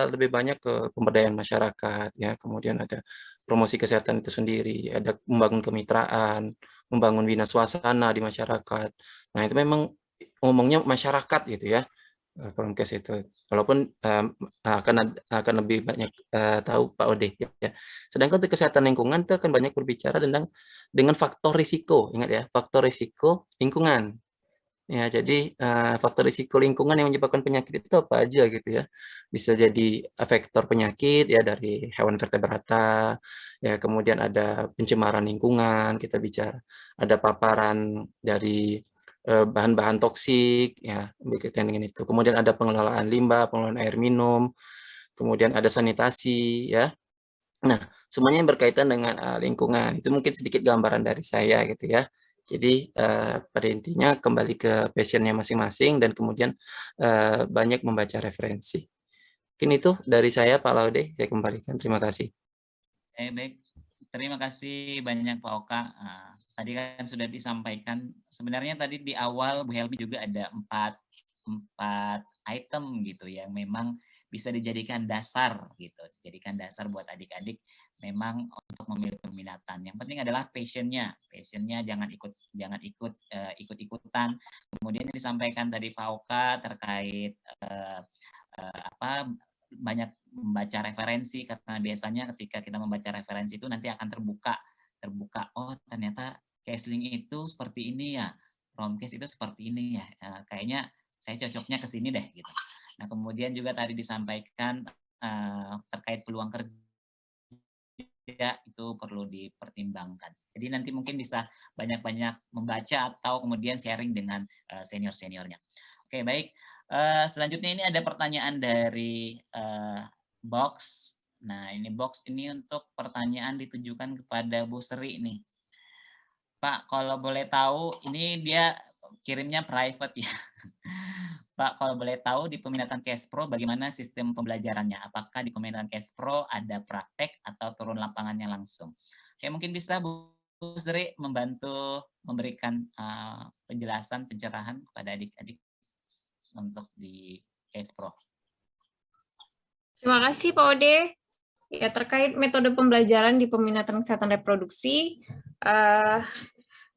lebih banyak ke pemberdayaan masyarakat ya, kemudian ada promosi kesehatan itu sendiri, ada membangun kemitraan, membangun bina swasana di masyarakat. Nah itu memang ngomongnya masyarakat gitu ya, Promkes itu. Walaupun akan lebih banyak tahu Pak Ode ya. Sedangkan untuk kesehatan lingkungan itu akan banyak berbicara dengan faktor risiko. Ingat ya, faktor risiko lingkungan. Ya, jadi faktor risiko lingkungan yang menyebabkan penyakit itu apa aja gitu ya. Bisa jadi faktor penyakit ya dari hewan vertebrata, ya kemudian ada pencemaran lingkungan, kita bicara. Ada paparan dari bahan-bahan toksik ya, berkaitan dengan itu. Kemudian ada pengelolaan limbah, pengelolaan air minum, kemudian ada sanitasi ya. Nah, semuanya yang berkaitan dengan lingkungan. Itu mungkin sedikit gambaran dari saya gitu ya. Jadi pada intinya kembali ke passionnya masing-masing dan kemudian banyak membaca referensi. Mungkin itu dari saya Pak Laude, saya kembalikan. Terima kasih. Baik, terima kasih banyak Pak Oka. Tadi kan sudah disampaikan, sebenarnya tadi di awal Bu Helmi juga ada empat item gitu yang memang bisa dijadikan dasar gitu, dijadikan dasar buat adik-adik memang untuk memilih peminatan. Yang penting adalah passionnya jangan ikut-ikutan. Kemudian yang disampaikan tadi Pak Oka terkait banyak membaca referensi, karena biasanya ketika kita membaca referensi itu nanti akan terbuka, oh ternyata Kesling itu seperti ini ya, Promkes itu seperti ini ya, kayaknya saya cocoknya ke sini deh gitu. Nah kemudian juga tadi disampaikan terkait peluang kerja itu perlu dipertimbangkan. Jadi nanti mungkin bisa banyak-banyak membaca atau kemudian sharing dengan senior-seniornya. Oke, baik. Selanjutnya ini ada pertanyaan dari box. Nah, ini box ini untuk pertanyaan ditujukan kepada Bu Sri nih. Pak, kalau boleh tahu, ini dia kirimnya private ya. Pak, kalau boleh tahu di peminatan Kespro bagaimana sistem pembelajarannya? Apakah di peminatan Kespro ada praktek atau turun lapangannya langsung? Oke, mungkin bisa Bu Sri membantu memberikan penjelasan, pencerahan kepada adik-adik untuk di Kespro. Terima kasih Pak Ode. Ya, terkait metode pembelajaran di peminatan kesehatan reproduksi,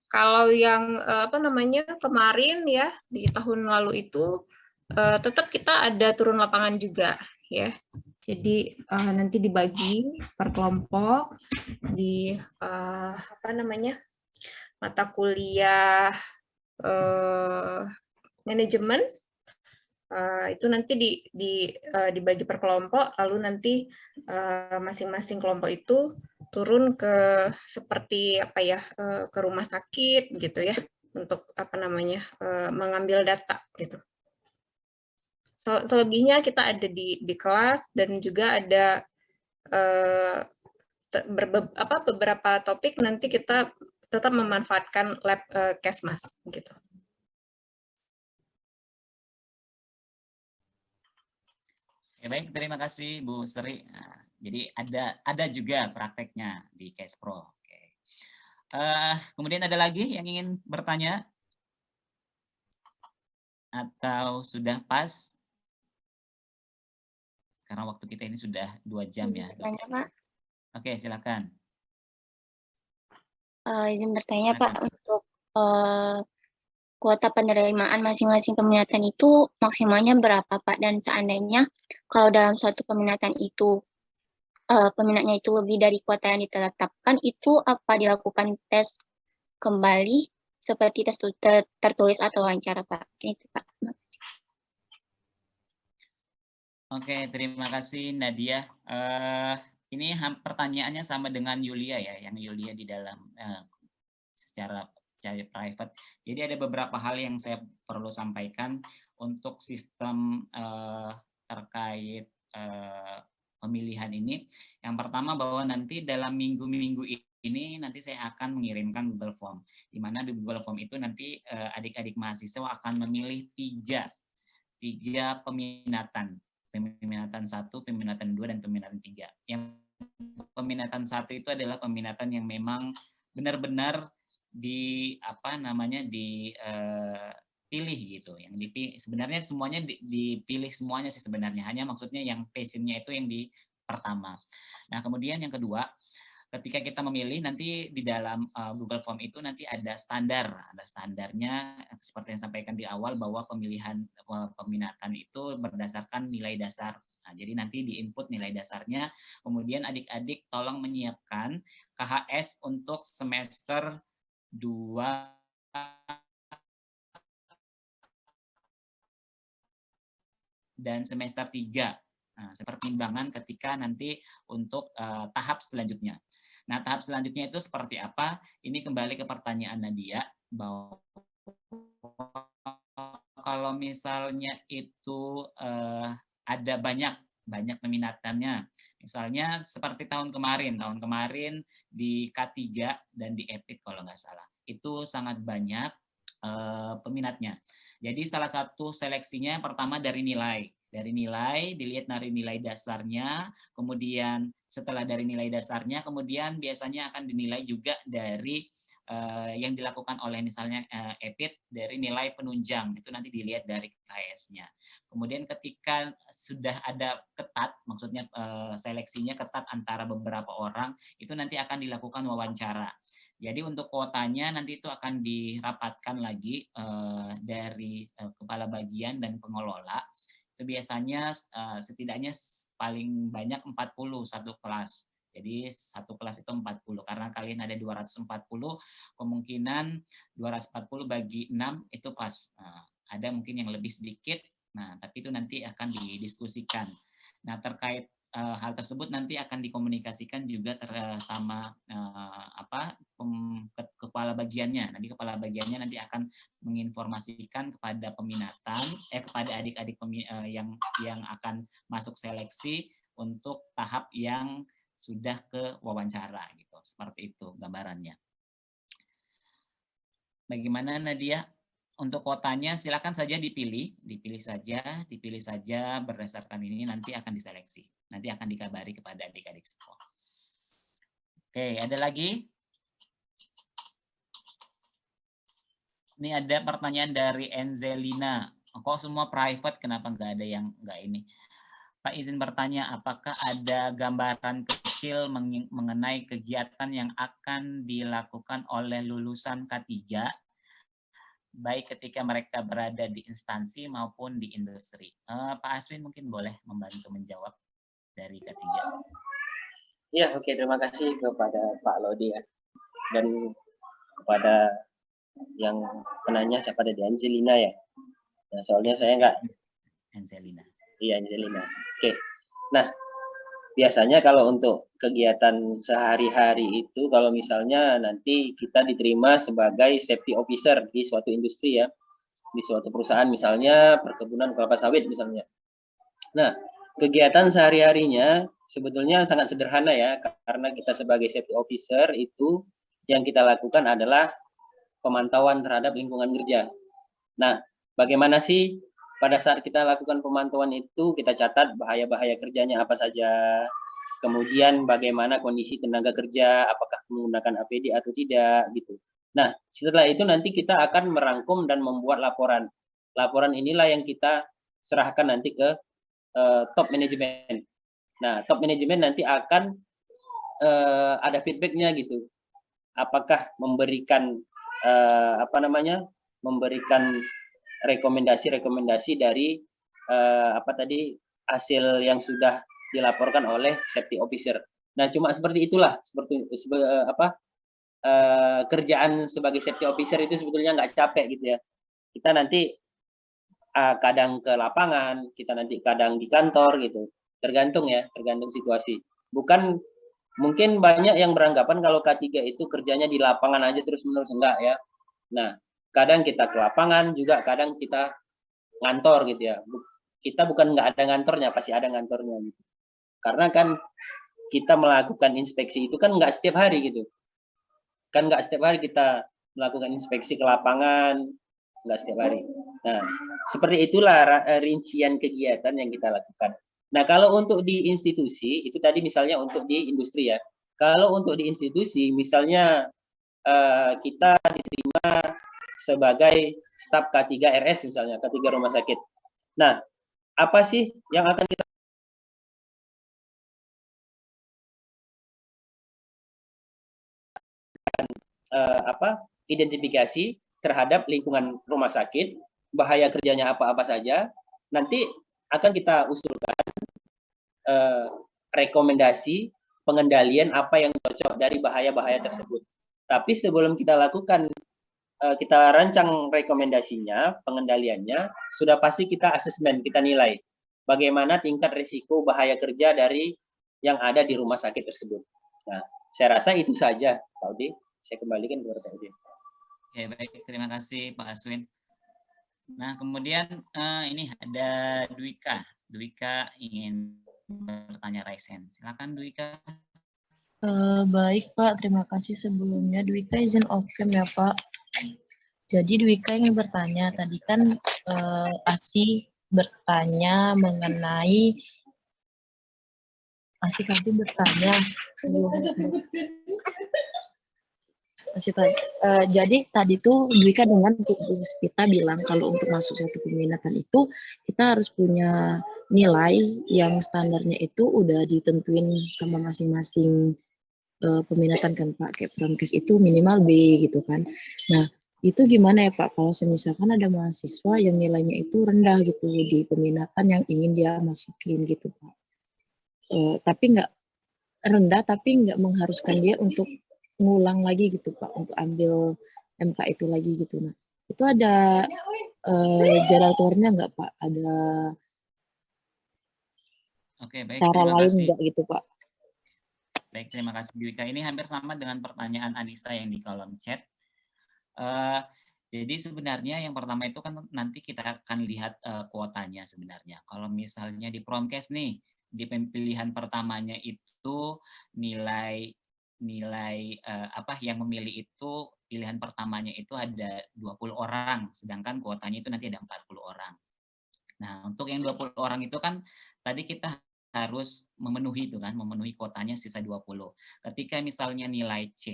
kalau yang kemarin ya di tahun lalu itu tetap kita ada turun lapangan juga ya. Jadi nanti dibagi per kelompok di mata kuliah manajemen. Itu nanti dibagi per kelompok, lalu nanti masing-masing kelompok itu turun ke seperti ke rumah sakit gitu ya, untuk mengambil data gitu. Selebihnya kita ada di kelas, dan juga ada beberapa topik nanti kita tetap memanfaatkan lab Kesmas gitu. Ya, baik, terima kasih Bu Sri. Nah, jadi ada juga prakteknya di Kespro. Oke. Kemudian ada lagi yang ingin bertanya? Atau sudah pas? Karena waktu kita ini sudah 2 jam ya. Bertanya, Pak. Oke, silakan. Izin bertanya Pak, untuk kuota penerimaan masing-masing peminatan itu maksimalnya berapa Pak? Dan seandainya kalau dalam suatu peminatan itu peminatnya itu lebih dari kuota yang ditetapkan, itu apa dilakukan tes kembali seperti tes tertulis atau wawancara Pak? Itu Pak. Oke, terima kasih Nadia. Ini pertanyaannya sama dengan Yulia ya, yang Yulia di dalam secara private. Jadi ada beberapa hal yang saya perlu sampaikan untuk sistem terkait pemilihan ini. Yang pertama bahwa nanti dalam minggu-minggu ini nanti saya akan mengirimkan Google Form, di mana di Google Form itu nanti adik-adik mahasiswa akan memilih tiga peminatan 1, peminatan 2, dan peminatan 3. Yang peminatan 1 itu adalah peminatan yang memang benar-benar dipilih gitu, yang dipilih sebenarnya semuanya dipilih semuanya sih sebenarnya, hanya maksudnya yang passionnya itu yang di pertama. Nah kemudian yang kedua, ketika kita memilih nanti di dalam Google Form itu nanti ada standarnya seperti yang sampaikan di awal bahwa pemilihan peminatan itu berdasarkan nilai dasar. Nah, jadi nanti di input nilai dasarnya, kemudian adik-adik tolong menyiapkan KHS untuk semester 2 dan semester 3. Nah, pertimbangan ketika nanti untuk tahap selanjutnya. Nah, tahap selanjutnya itu seperti apa? Ini kembali ke pertanyaan Nadia, bahwa kalau misalnya itu ada banyak peminatannya, misalnya seperti tahun kemarin di K3 dan di EPIK kalau nggak salah, itu sangat banyak peminatnya. Jadi salah satu seleksinya pertama dari nilai, dilihat dari nilai dasarnya, kemudian setelah dari nilai dasarnya, kemudian biasanya akan dinilai juga dari yang dilakukan oleh misalnya EPIT dari nilai penunjang, itu nanti dilihat dari KHS-nya. Kemudian ketika sudah ada ketat, maksudnya seleksinya ketat antara beberapa orang, itu nanti akan dilakukan wawancara. Jadi untuk kuotanya nanti itu akan dirapatkan lagi dari kepala bagian dan pengelola. Itu biasanya setidaknya paling banyak 40 satu kelas. Jadi satu kelas itu 40. Karena kalian ada 240, kemungkinan 240 bagi 6 itu pas. Nah, ada mungkin yang lebih sedikit. Nah, tapi itu nanti akan didiskusikan. Nah, terkait hal tersebut nanti akan dikomunikasikan juga sama kepala bagiannya. Nanti kepala bagiannya nanti akan menginformasikan kepada peminatan, kepada adik-adik yang akan masuk seleksi untuk tahap yang sudah ke wawancara gitu. Seperti itu gambarannya. Bagaimana Nadia? Untuk kuotanya silakan saja dipilih saja berdasarkan ini nanti akan diseleksi. Nanti akan dikabari kepada adik-adik sekolah. Oke, ada lagi? Ini ada pertanyaan dari Enzelina. Kok semua private, kenapa nggak ada yang nggak ini? Pak izin bertanya, apakah ada gambaran kecil mengenai kegiatan yang akan dilakukan oleh lulusan K3, baik ketika mereka berada di instansi maupun di industri? Pak Aswin mungkin boleh membantu menjawab dari K3. Ya, oke, terima kasih kepada Pak Lodi ya. Dan kepada yang penanya siapa tadi, Angelina ya. Nah, soalnya saya nggak. Angelina. Iya, Angelina. Oke. Nah, biasanya kalau untuk kegiatan sehari-hari itu, kalau misalnya nanti kita diterima sebagai safety officer di suatu industri ya, di suatu perusahaan misalnya perkebunan kelapa sawit misalnya. Nah, kegiatan sehari-harinya sebetulnya sangat sederhana ya, karena kita sebagai safety officer itu yang kita lakukan adalah pemantauan terhadap lingkungan kerja. Nah, bagaimana sih pada saat kita lakukan pemantauan itu, kita catat bahaya-bahaya kerjanya apa saja, kemudian bagaimana kondisi tenaga kerja, apakah menggunakan APD atau tidak, gitu. Nah, setelah itu nanti kita akan merangkum dan membuat laporan. Laporan inilah yang kita serahkan nanti ke top manajemen. Nah, top manajemen nanti akan ada feedbacknya gitu. Apakah memberikan memberikan rekomendasi dari hasil yang sudah dilaporkan oleh safety officer. Nah, cuma seperti itulah, kerjaan sebagai safety officer itu sebetulnya nggak capek gitu ya. Kita nanti kadang ke lapangan, kita nanti kadang di kantor gitu. Tergantung situasi. Bukan, mungkin banyak yang beranggapan kalau K3 itu kerjanya di lapangan aja terus-menerus, enggak ya. Nah, kadang kita ke lapangan juga, kadang kita ngantor gitu ya. Kita bukan nggak ada ngantornya, pasti ada ngantornya gitu. Karena kan kita melakukan inspeksi itu kan nggak setiap hari gitu. Kan nggak setiap hari kita melakukan inspeksi ke lapangan, nggak setiap hari. Nah, seperti itulah rincian kegiatan yang kita lakukan. Nah, kalau untuk di institusi, itu tadi misalnya untuk di industri ya. Kalau untuk di institusi, misalnya kita diterima sebagai staf K3 RS misalnya, K3 rumah sakit. Nah, apa sih yang akan kita identifikasi terhadap lingkungan rumah sakit, bahaya kerjanya apa-apa saja, nanti akan kita usulkan rekomendasi pengendalian apa yang cocok dari bahaya-bahaya tersebut. Tapi sebelum kita lakukan, kita rancang rekomendasinya, pengendaliannya, sudah pasti kita asesmen, kita nilai bagaimana tingkat risiko bahaya kerja dari yang ada di rumah sakit tersebut. Nah, saya rasa itu saja, Pak Udi. Saya kembalikan kepada Pak Udi. Oke, baik. Terima kasih, Pak Aswin. Nah, kemudian ini ada Dwika. Dwika ingin bertanya Raisen. Silakan, Dwika. Baik Pak, terima kasih sebelumnya. Dwika izin off-cam ya Pak. Jadi Dwika ingin bertanya, tadi kan Asi bertanya mengenai jadi tadi tuh Dwika dengan kita bilang kalau untuk masuk satu peminatan itu kita harus punya nilai yang standarnya itu udah ditentuin sama masing-masing peminatan kan Pak, kayak Promkes itu minimal B gitu kan. Nah, itu gimana ya Pak kalau misalkan ada mahasiswa yang nilainya itu rendah gitu di peminatan yang ingin dia masukin gitu Pak. Tapi rendah tapi nggak mengharuskan dia untuk ngulang lagi gitu Pak, untuk ambil MK itu lagi gitu. Nah, itu ada jalan keluarnya nggak Pak? Ada Oke, baik, cara terima lain kasih. nggak gitu Pak? Baik, terima kasih Dwika. Ini hampir sama dengan pertanyaan Anissa yang di kolom chat. Jadi sebenarnya yang pertama itu kan nanti kita akan lihat kuotanya sebenarnya. Kalau misalnya di Promkes nih, di pilihan pertamanya itu nilai apa yang memilih itu pilihan pertamanya itu ada 20 orang, sedangkan kuotanya itu nanti ada 40 orang. Nah, untuk yang 20 orang itu kan tadi kita harus memenuhi itu kan, memenuhi kuotanya sisa 20. Ketika misalnya nilai C,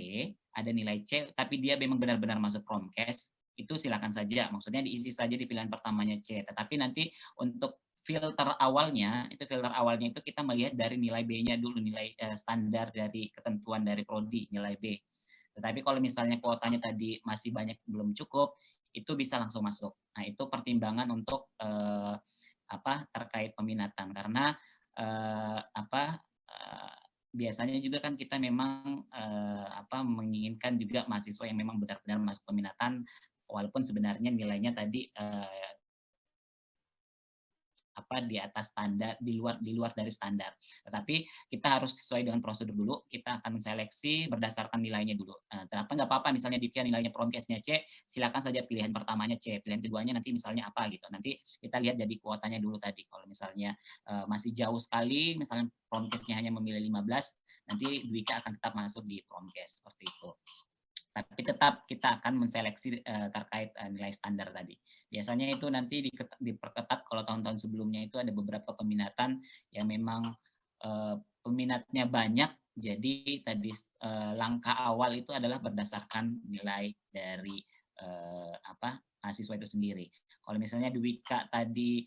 ada nilai C tapi dia memang benar-benar masuk Promkes, itu silakan saja, maksudnya diisi saja di pilihan pertamanya C. Tetapi nanti untuk filter awalnya itu kita melihat dari nilai B-nya dulu, nilai standar dari ketentuan dari prodi, nilai B. Tetapi kalau misalnya kuotanya tadi masih banyak belum cukup, itu bisa langsung masuk. Nah, itu pertimbangan untuk terkait peminatan, karena biasanya juga kan kita memang menginginkan juga mahasiswa yang memang benar-benar masuk peminatan, walaupun sebenarnya nilainya tadi di atas standar, di luar dari standar. Tetapi kita harus sesuai dengan prosedur dulu, kita akan seleksi berdasarkan nilainya dulu. Kenapa nggak apa-apa misalnya Divya nilainya Promkesnya C, silakan saja pilihan pertamanya C, pilihan keduanya nanti misalnya apa gitu. Nanti kita lihat dari kuotanya dulu tadi. Kalau misalnya masih jauh sekali, misalnya Promkesnya hanya memilih 15, nanti Dwika akan tetap masuk di Promkes, seperti itu. Tapi tetap kita akan menseleksi terkait nilai standar tadi. Biasanya itu nanti diperketat kalau tahun-tahun sebelumnya itu ada beberapa peminatan yang memang peminatnya banyak, jadi tadi langkah awal itu adalah berdasarkan nilai dari mahasiswa itu sendiri. Kalau misalnya Dwika tadi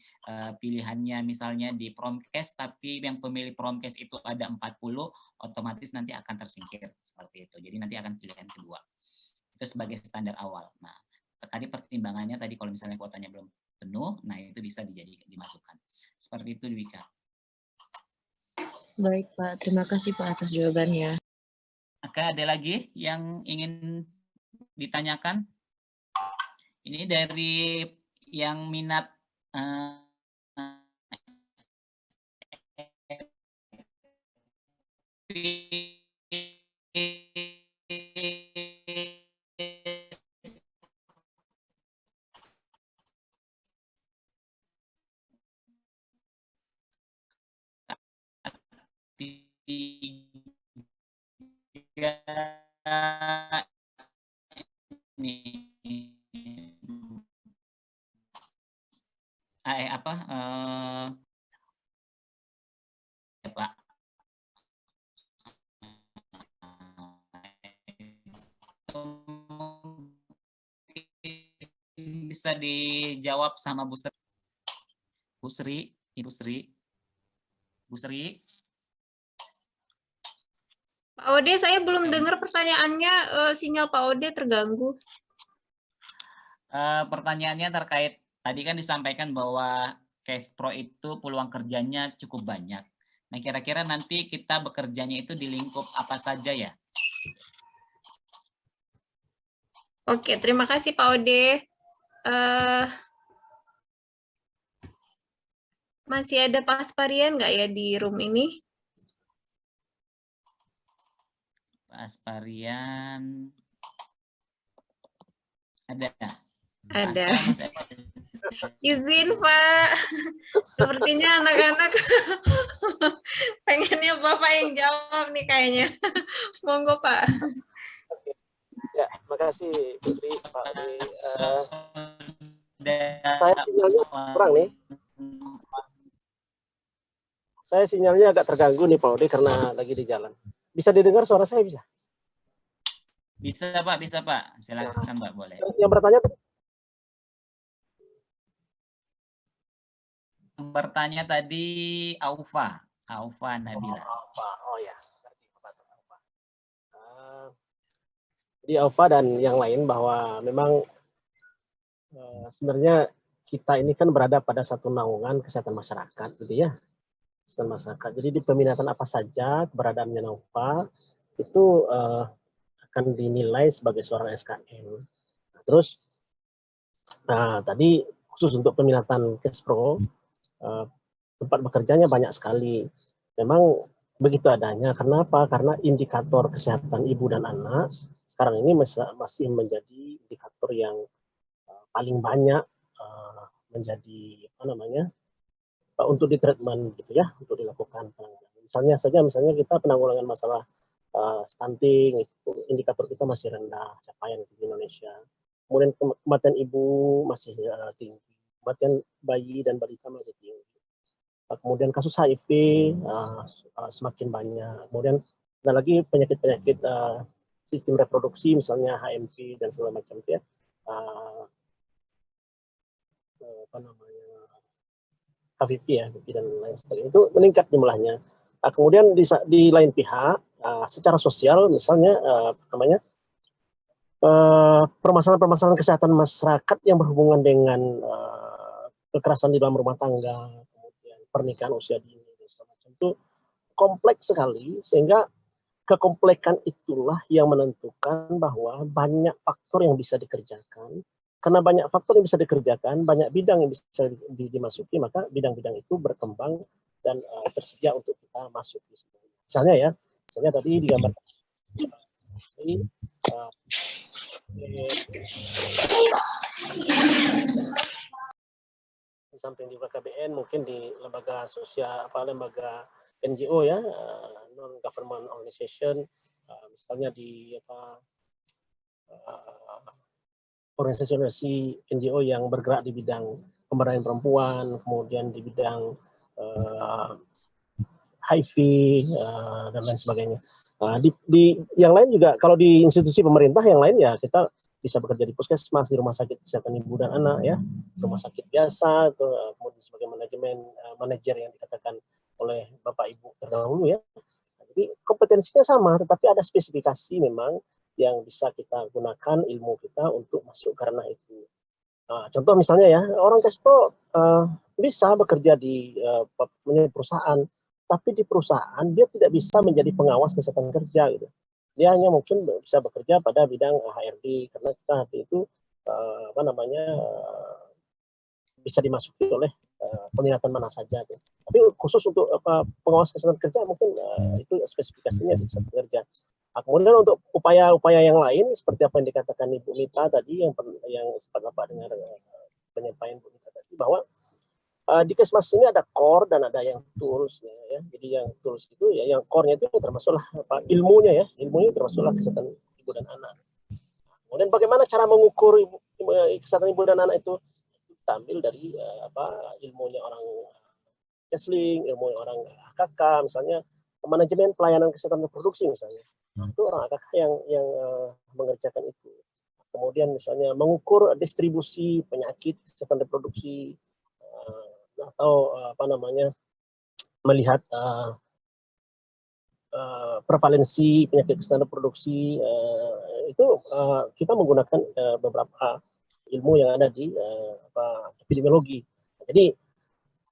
pilihannya misalnya di Promkes, tapi yang pemilih Promkes itu ada 40, otomatis nanti akan tersingkir seperti itu. Jadi nanti akan pilihan kedua. Itu sebagai standar awal. Nah, tadi pertimbangannya tadi kalau misalnya kuotanya belum penuh, nah itu bisa dimasukkan. Seperti itu, Dwika. Baik Pak, terima kasih Pak atas jawabannya. Oke, ada lagi yang ingin ditanyakan? Ini dari yang minat Pak. Bisa dijawab sama Bu Sri. Ibu Sri. Bu Sri. Pak Ode, saya belum dengar pertanyaannya, sinyal Pak Ode terganggu. Pertanyaannya terkait, tadi kan disampaikan bahwa Cash Pro itu peluang kerjanya cukup banyak. Nah, kira-kira nanti kita bekerjanya itu di lingkup apa saja ya? Oke, terima kasih Pak Ode. Masih ada Pak Asparian nggak ya di room ini? Pak Asparian. Ada. Ada. Izin Pak. Sepertinya anak-anak pengennya Bapak yang jawab nih kayaknya. Monggo Pak. Ya, terima kasih Putri, Pak Ade. Saya sinyalnya kurang nih. Saya sinyalnya agak terganggu nih Pak Ode karena lagi di jalan. Bisa didengar suara saya bisa? Bisa Pak. Silakan Pak, boleh. Yang bertanya tadi Aufa Nabila. Oh ya. Di Aufa dan yang lain bahwa memang sebenarnya kita ini kan berada pada satu naungan kesehatan masyarakat gitu ya. Kesehatan masyarakat. Jadi di peminatan apa saja keberadaannya Nova itu akan dinilai sebagai seorang SKM. Terus tadi khusus untuk peminatan Kespro, tempat bekerjanya banyak sekali. Memang begitu adanya. Kenapa? Karena indikator kesehatan ibu dan anak sekarang ini masih menjadi indikator yang paling banyak menjadi untuk di treatment gitu ya, untuk dilakukan penanggulangan. Misalnya kita penanggulangan masalah stunting, itu indikator kita masih rendah capaian di Indonesia. Kemudian kematian ibu masih tinggi, kematian bayi dan balita masih tinggi. Kemudian kasus HIV semakin banyak. Kemudian ada lagi penyakit-penyakit sistem reproduksi, misalnya HMP dan segala macam itu ya. HPV ya, dan lain sebagainya. Itu meningkat jumlahnya. Kemudian di lain pihak, secara sosial misalnya permasalahan-permasalahan kesehatan masyarakat yang berhubungan dengan kekerasan di dalam rumah tangga, kemudian pernikahan usia dini dan segala macam itu kompleks sekali, sehingga kekompleksan itulah yang menentukan bahwa banyak faktor yang bisa dikerjakan. Karena banyak faktor yang bisa dikerjakan, banyak bidang yang bisa dimasuki, maka bidang-bidang itu berkembang dan tersedia untuk kita masuki. Misalnya tadi digambarkan di samping di KBN, mungkin di lembaga sosial, lembaga NGO ya, non government organization, misalnya di organisasi NGO yang bergerak di bidang pemberdayaan perempuan, kemudian di bidang HIV dan lain sebagainya. Di yang lain juga, kalau di institusi pemerintah yang lain ya kita bisa bekerja di puskesmas, di rumah sakit kesehatan ibu dan anak ya, rumah sakit biasa, kemudian sebagai manajer yang dikatakan oleh Bapak Ibu terdahulu ya. Jadi kompetensinya sama, tetapi ada spesifikasi memang yang bisa kita gunakan ilmu kita untuk masuk karena itu. Contoh misalnya ya, orang Kespro bisa bekerja di perusahaan, tapi di perusahaan dia tidak bisa menjadi pengawas kesehatan kerja gitu. Dia hanya mungkin bisa bekerja pada bidang HRD, karena kita HRD itu bisa dimasuki oleh peminatan mana saja. Gitu. Tapi khusus untuk pengawas kesehatan kerja mungkin itu spesifikasinya di kesehatan kerja. Kemudian untuk upaya-upaya yang lain seperti apa yang dikatakan Ibu Mita tadi, yang sempat Bapak dengar penyampaian Ibu Mita tadi, bahwa di Kesmas ini ada core dan ada yang tools ya. Jadi yang tools itu ya, yang core-nya itu termasuklah ilmunya ya, ilmunya termasuklah kesehatan ibu dan anak. Kemudian bagaimana cara mengukur kesehatan ibu dan anak itu ambil dari ilmunya orang Kesling, ilmunya orang AKK, misalnya manajemen pelayanan kesehatan reproduksi misalnya. Itu orang AKK yang mengerjakan itu. Kemudian misalnya mengukur distribusi penyakit kesehatan reproduksi, atau melihat prevalensi penyakit kesehatan reproduksi, itu kita menggunakan beberapa ilmu yang ada di epidemiologi. Jadi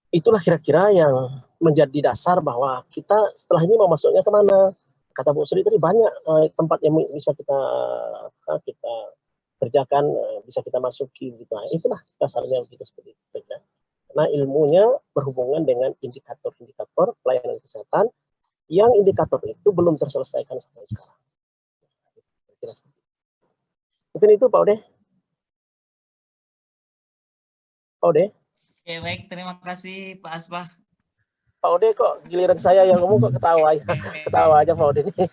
itulah kira-kira yang menjadi dasar bahwa kita setelah ini mau masuknya kemana. Kata Bu Sri tadi banyak tempat yang bisa kita kerjakan, bisa kita masuki gitu. Nah, itulah dasarnya kita seperti itu. Karena ilmunya berhubungan dengan indikator-indikator pelayanan kesehatan yang indikator itu belum terselesaikan sampai sekarang. Mungkin itu Pak Ode. Pak Ode. Oke, baik, terima kasih Pak Asbah. Pak Ode kok giliran saya yang ngomong kok ketawa ya. Ketawa aja Pak Ode nih.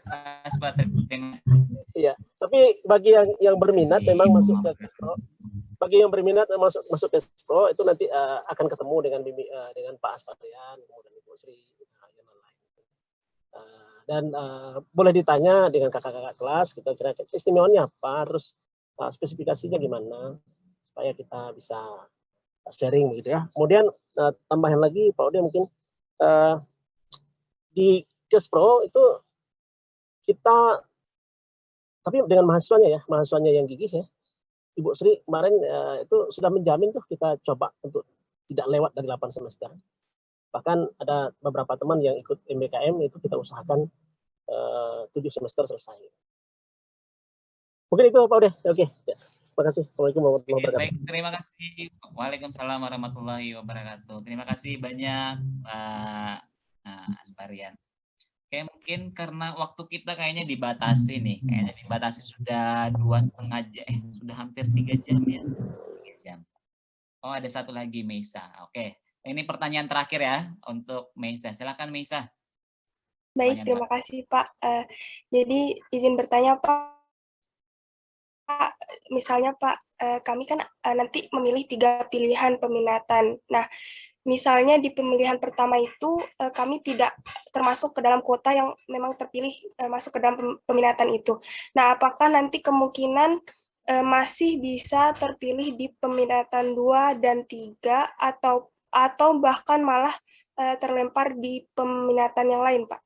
Pak Asbah, terima. Iya, tapi bagi yang berminat memang masuk ke Kespro. Bagi yang berminat masuk ke Kespro itu nanti akan ketemu dengan Pak Asparian, kemudian Ibu Sri, yang lain. Dan boleh ditanya dengan kakak-kakak kelas, kita kira istimewanya apa, terus spesifikasinya gimana, supaya kita bisa sharing begitu ya. Kemudian tambahan lagi Pak Ode mungkin di Kespro itu kita, tapi dengan mahasiswanya yang gigih ya. Ibu Sri kemarin itu sudah menjamin tuh kita coba untuk tidak lewat dari 8 semester. Bahkan ada beberapa teman yang ikut MBKM itu kita usahakan 7 semester selesai. Mungkin itu Pak Ude. Oke. Ya. Terima kasih. Assalamualaikum warahmatullahi wabarakatuh. Baik, terima kasih. Waalaikumsalam warahmatullahi wabarakatuh. Terima kasih banyak Pak Asparian. Oke, mungkin karena waktu kita kayaknya dibatasi nih, kayaknya dibatasi sudah 2,5 jam, sudah hampir 3 jam ya, 3 jam. Oh, ada satu lagi Meisa. Oke, ini pertanyaan terakhir ya untuk Meisa. Silakan Meisa. Baik, terima kasih Pak. Jadi izin bertanya Pak, misalnya Pak, kami kan nanti memilih 3 pilihan peminatan. Nah, misalnya di pemilihan pertama itu kami tidak termasuk ke dalam kuota yang memang terpilih masuk ke dalam peminatan itu. Nah, apakah nanti kemungkinan masih bisa terpilih di peminatan 2 dan 3 atau bahkan malah terlempar di peminatan yang lain, Pak?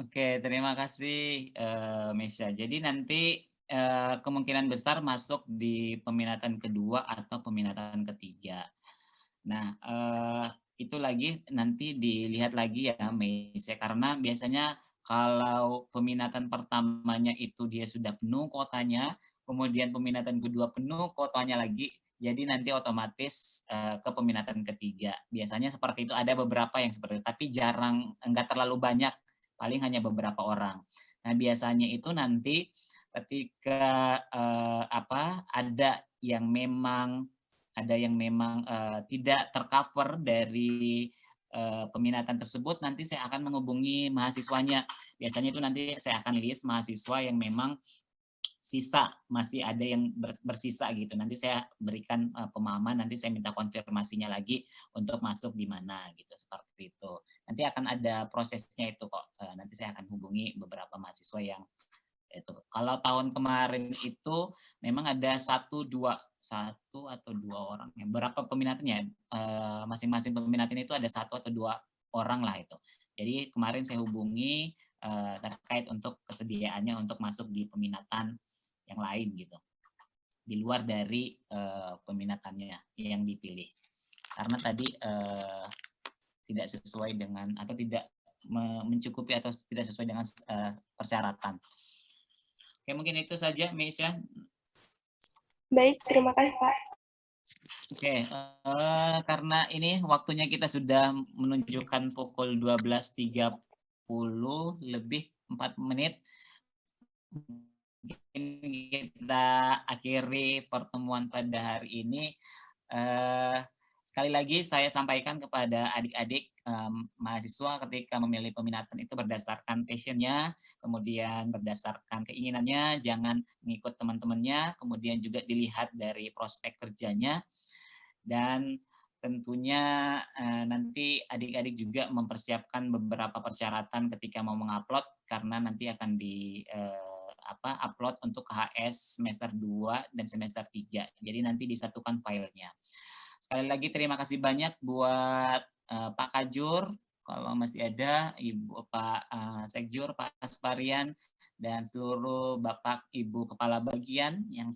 Oke, terima kasih Mesya. Jadi nanti kemungkinan besar masuk di peminatan kedua atau peminatan ketiga. Nah, itu lagi nanti dilihat lagi ya Mesya, karena biasanya kalau peminatan pertamanya itu dia sudah penuh kuotanya, kemudian peminatan kedua penuh kuotanya lagi, jadi nanti otomatis ke peminatan ketiga. Biasanya seperti itu, ada beberapa yang seperti itu, tapi jarang, enggak terlalu banyak, paling hanya beberapa orang. Nah, biasanya itu nanti ketika ada yang memang tidak tercover dari peminatan tersebut, nanti saya akan menghubungi mahasiswanya. Biasanya itu nanti saya akan list mahasiswa yang memang sisa, masih ada yang bersisa gitu. Nanti saya berikan pemahaman, nanti saya minta konfirmasinya lagi untuk masuk di mana gitu, seperti itu. Nanti akan ada prosesnya itu kok. Nanti saya akan hubungi beberapa mahasiswa yang itu. Kalau tahun kemarin itu memang ada satu atau dua orang. Berapa peminatannya? Masing-masing peminatan itu ada 1 atau 2 orang lah itu. Jadi kemarin saya hubungi terkait untuk kesediaannya untuk masuk di peminatan yang lain gitu, di luar dari peminatannya yang dipilih, karena tadi tidak sesuai dengan atau tidak mencukupi atau tidak sesuai dengan persyaratan. Oke, mungkin itu saja Meisya. Baik, terima kasih Pak. Oke, karena ini waktunya kita sudah menunjukkan pukul 12.30 lebih 4 menit. Mungkin kita akhiri pertemuan pada hari ini. Sekali lagi saya sampaikan kepada adik-adik mahasiswa ketika memilih peminatan itu berdasarkan passion-nya, kemudian berdasarkan keinginannya, jangan mengikut teman-temannya, kemudian juga dilihat dari prospek kerjanya, dan tentunya nanti adik-adik juga mempersiapkan beberapa persyaratan ketika mau mengupload, karena nanti akan di upload untuk KHS semester 2 dan semester 3. Jadi nanti disatukan filenya. Sekali lagi terima kasih banyak buat Pak Kajur, kalau masih ada, Pak Sekjur, Pak Asparian, dan seluruh Bapak Ibu Kepala Bagian yang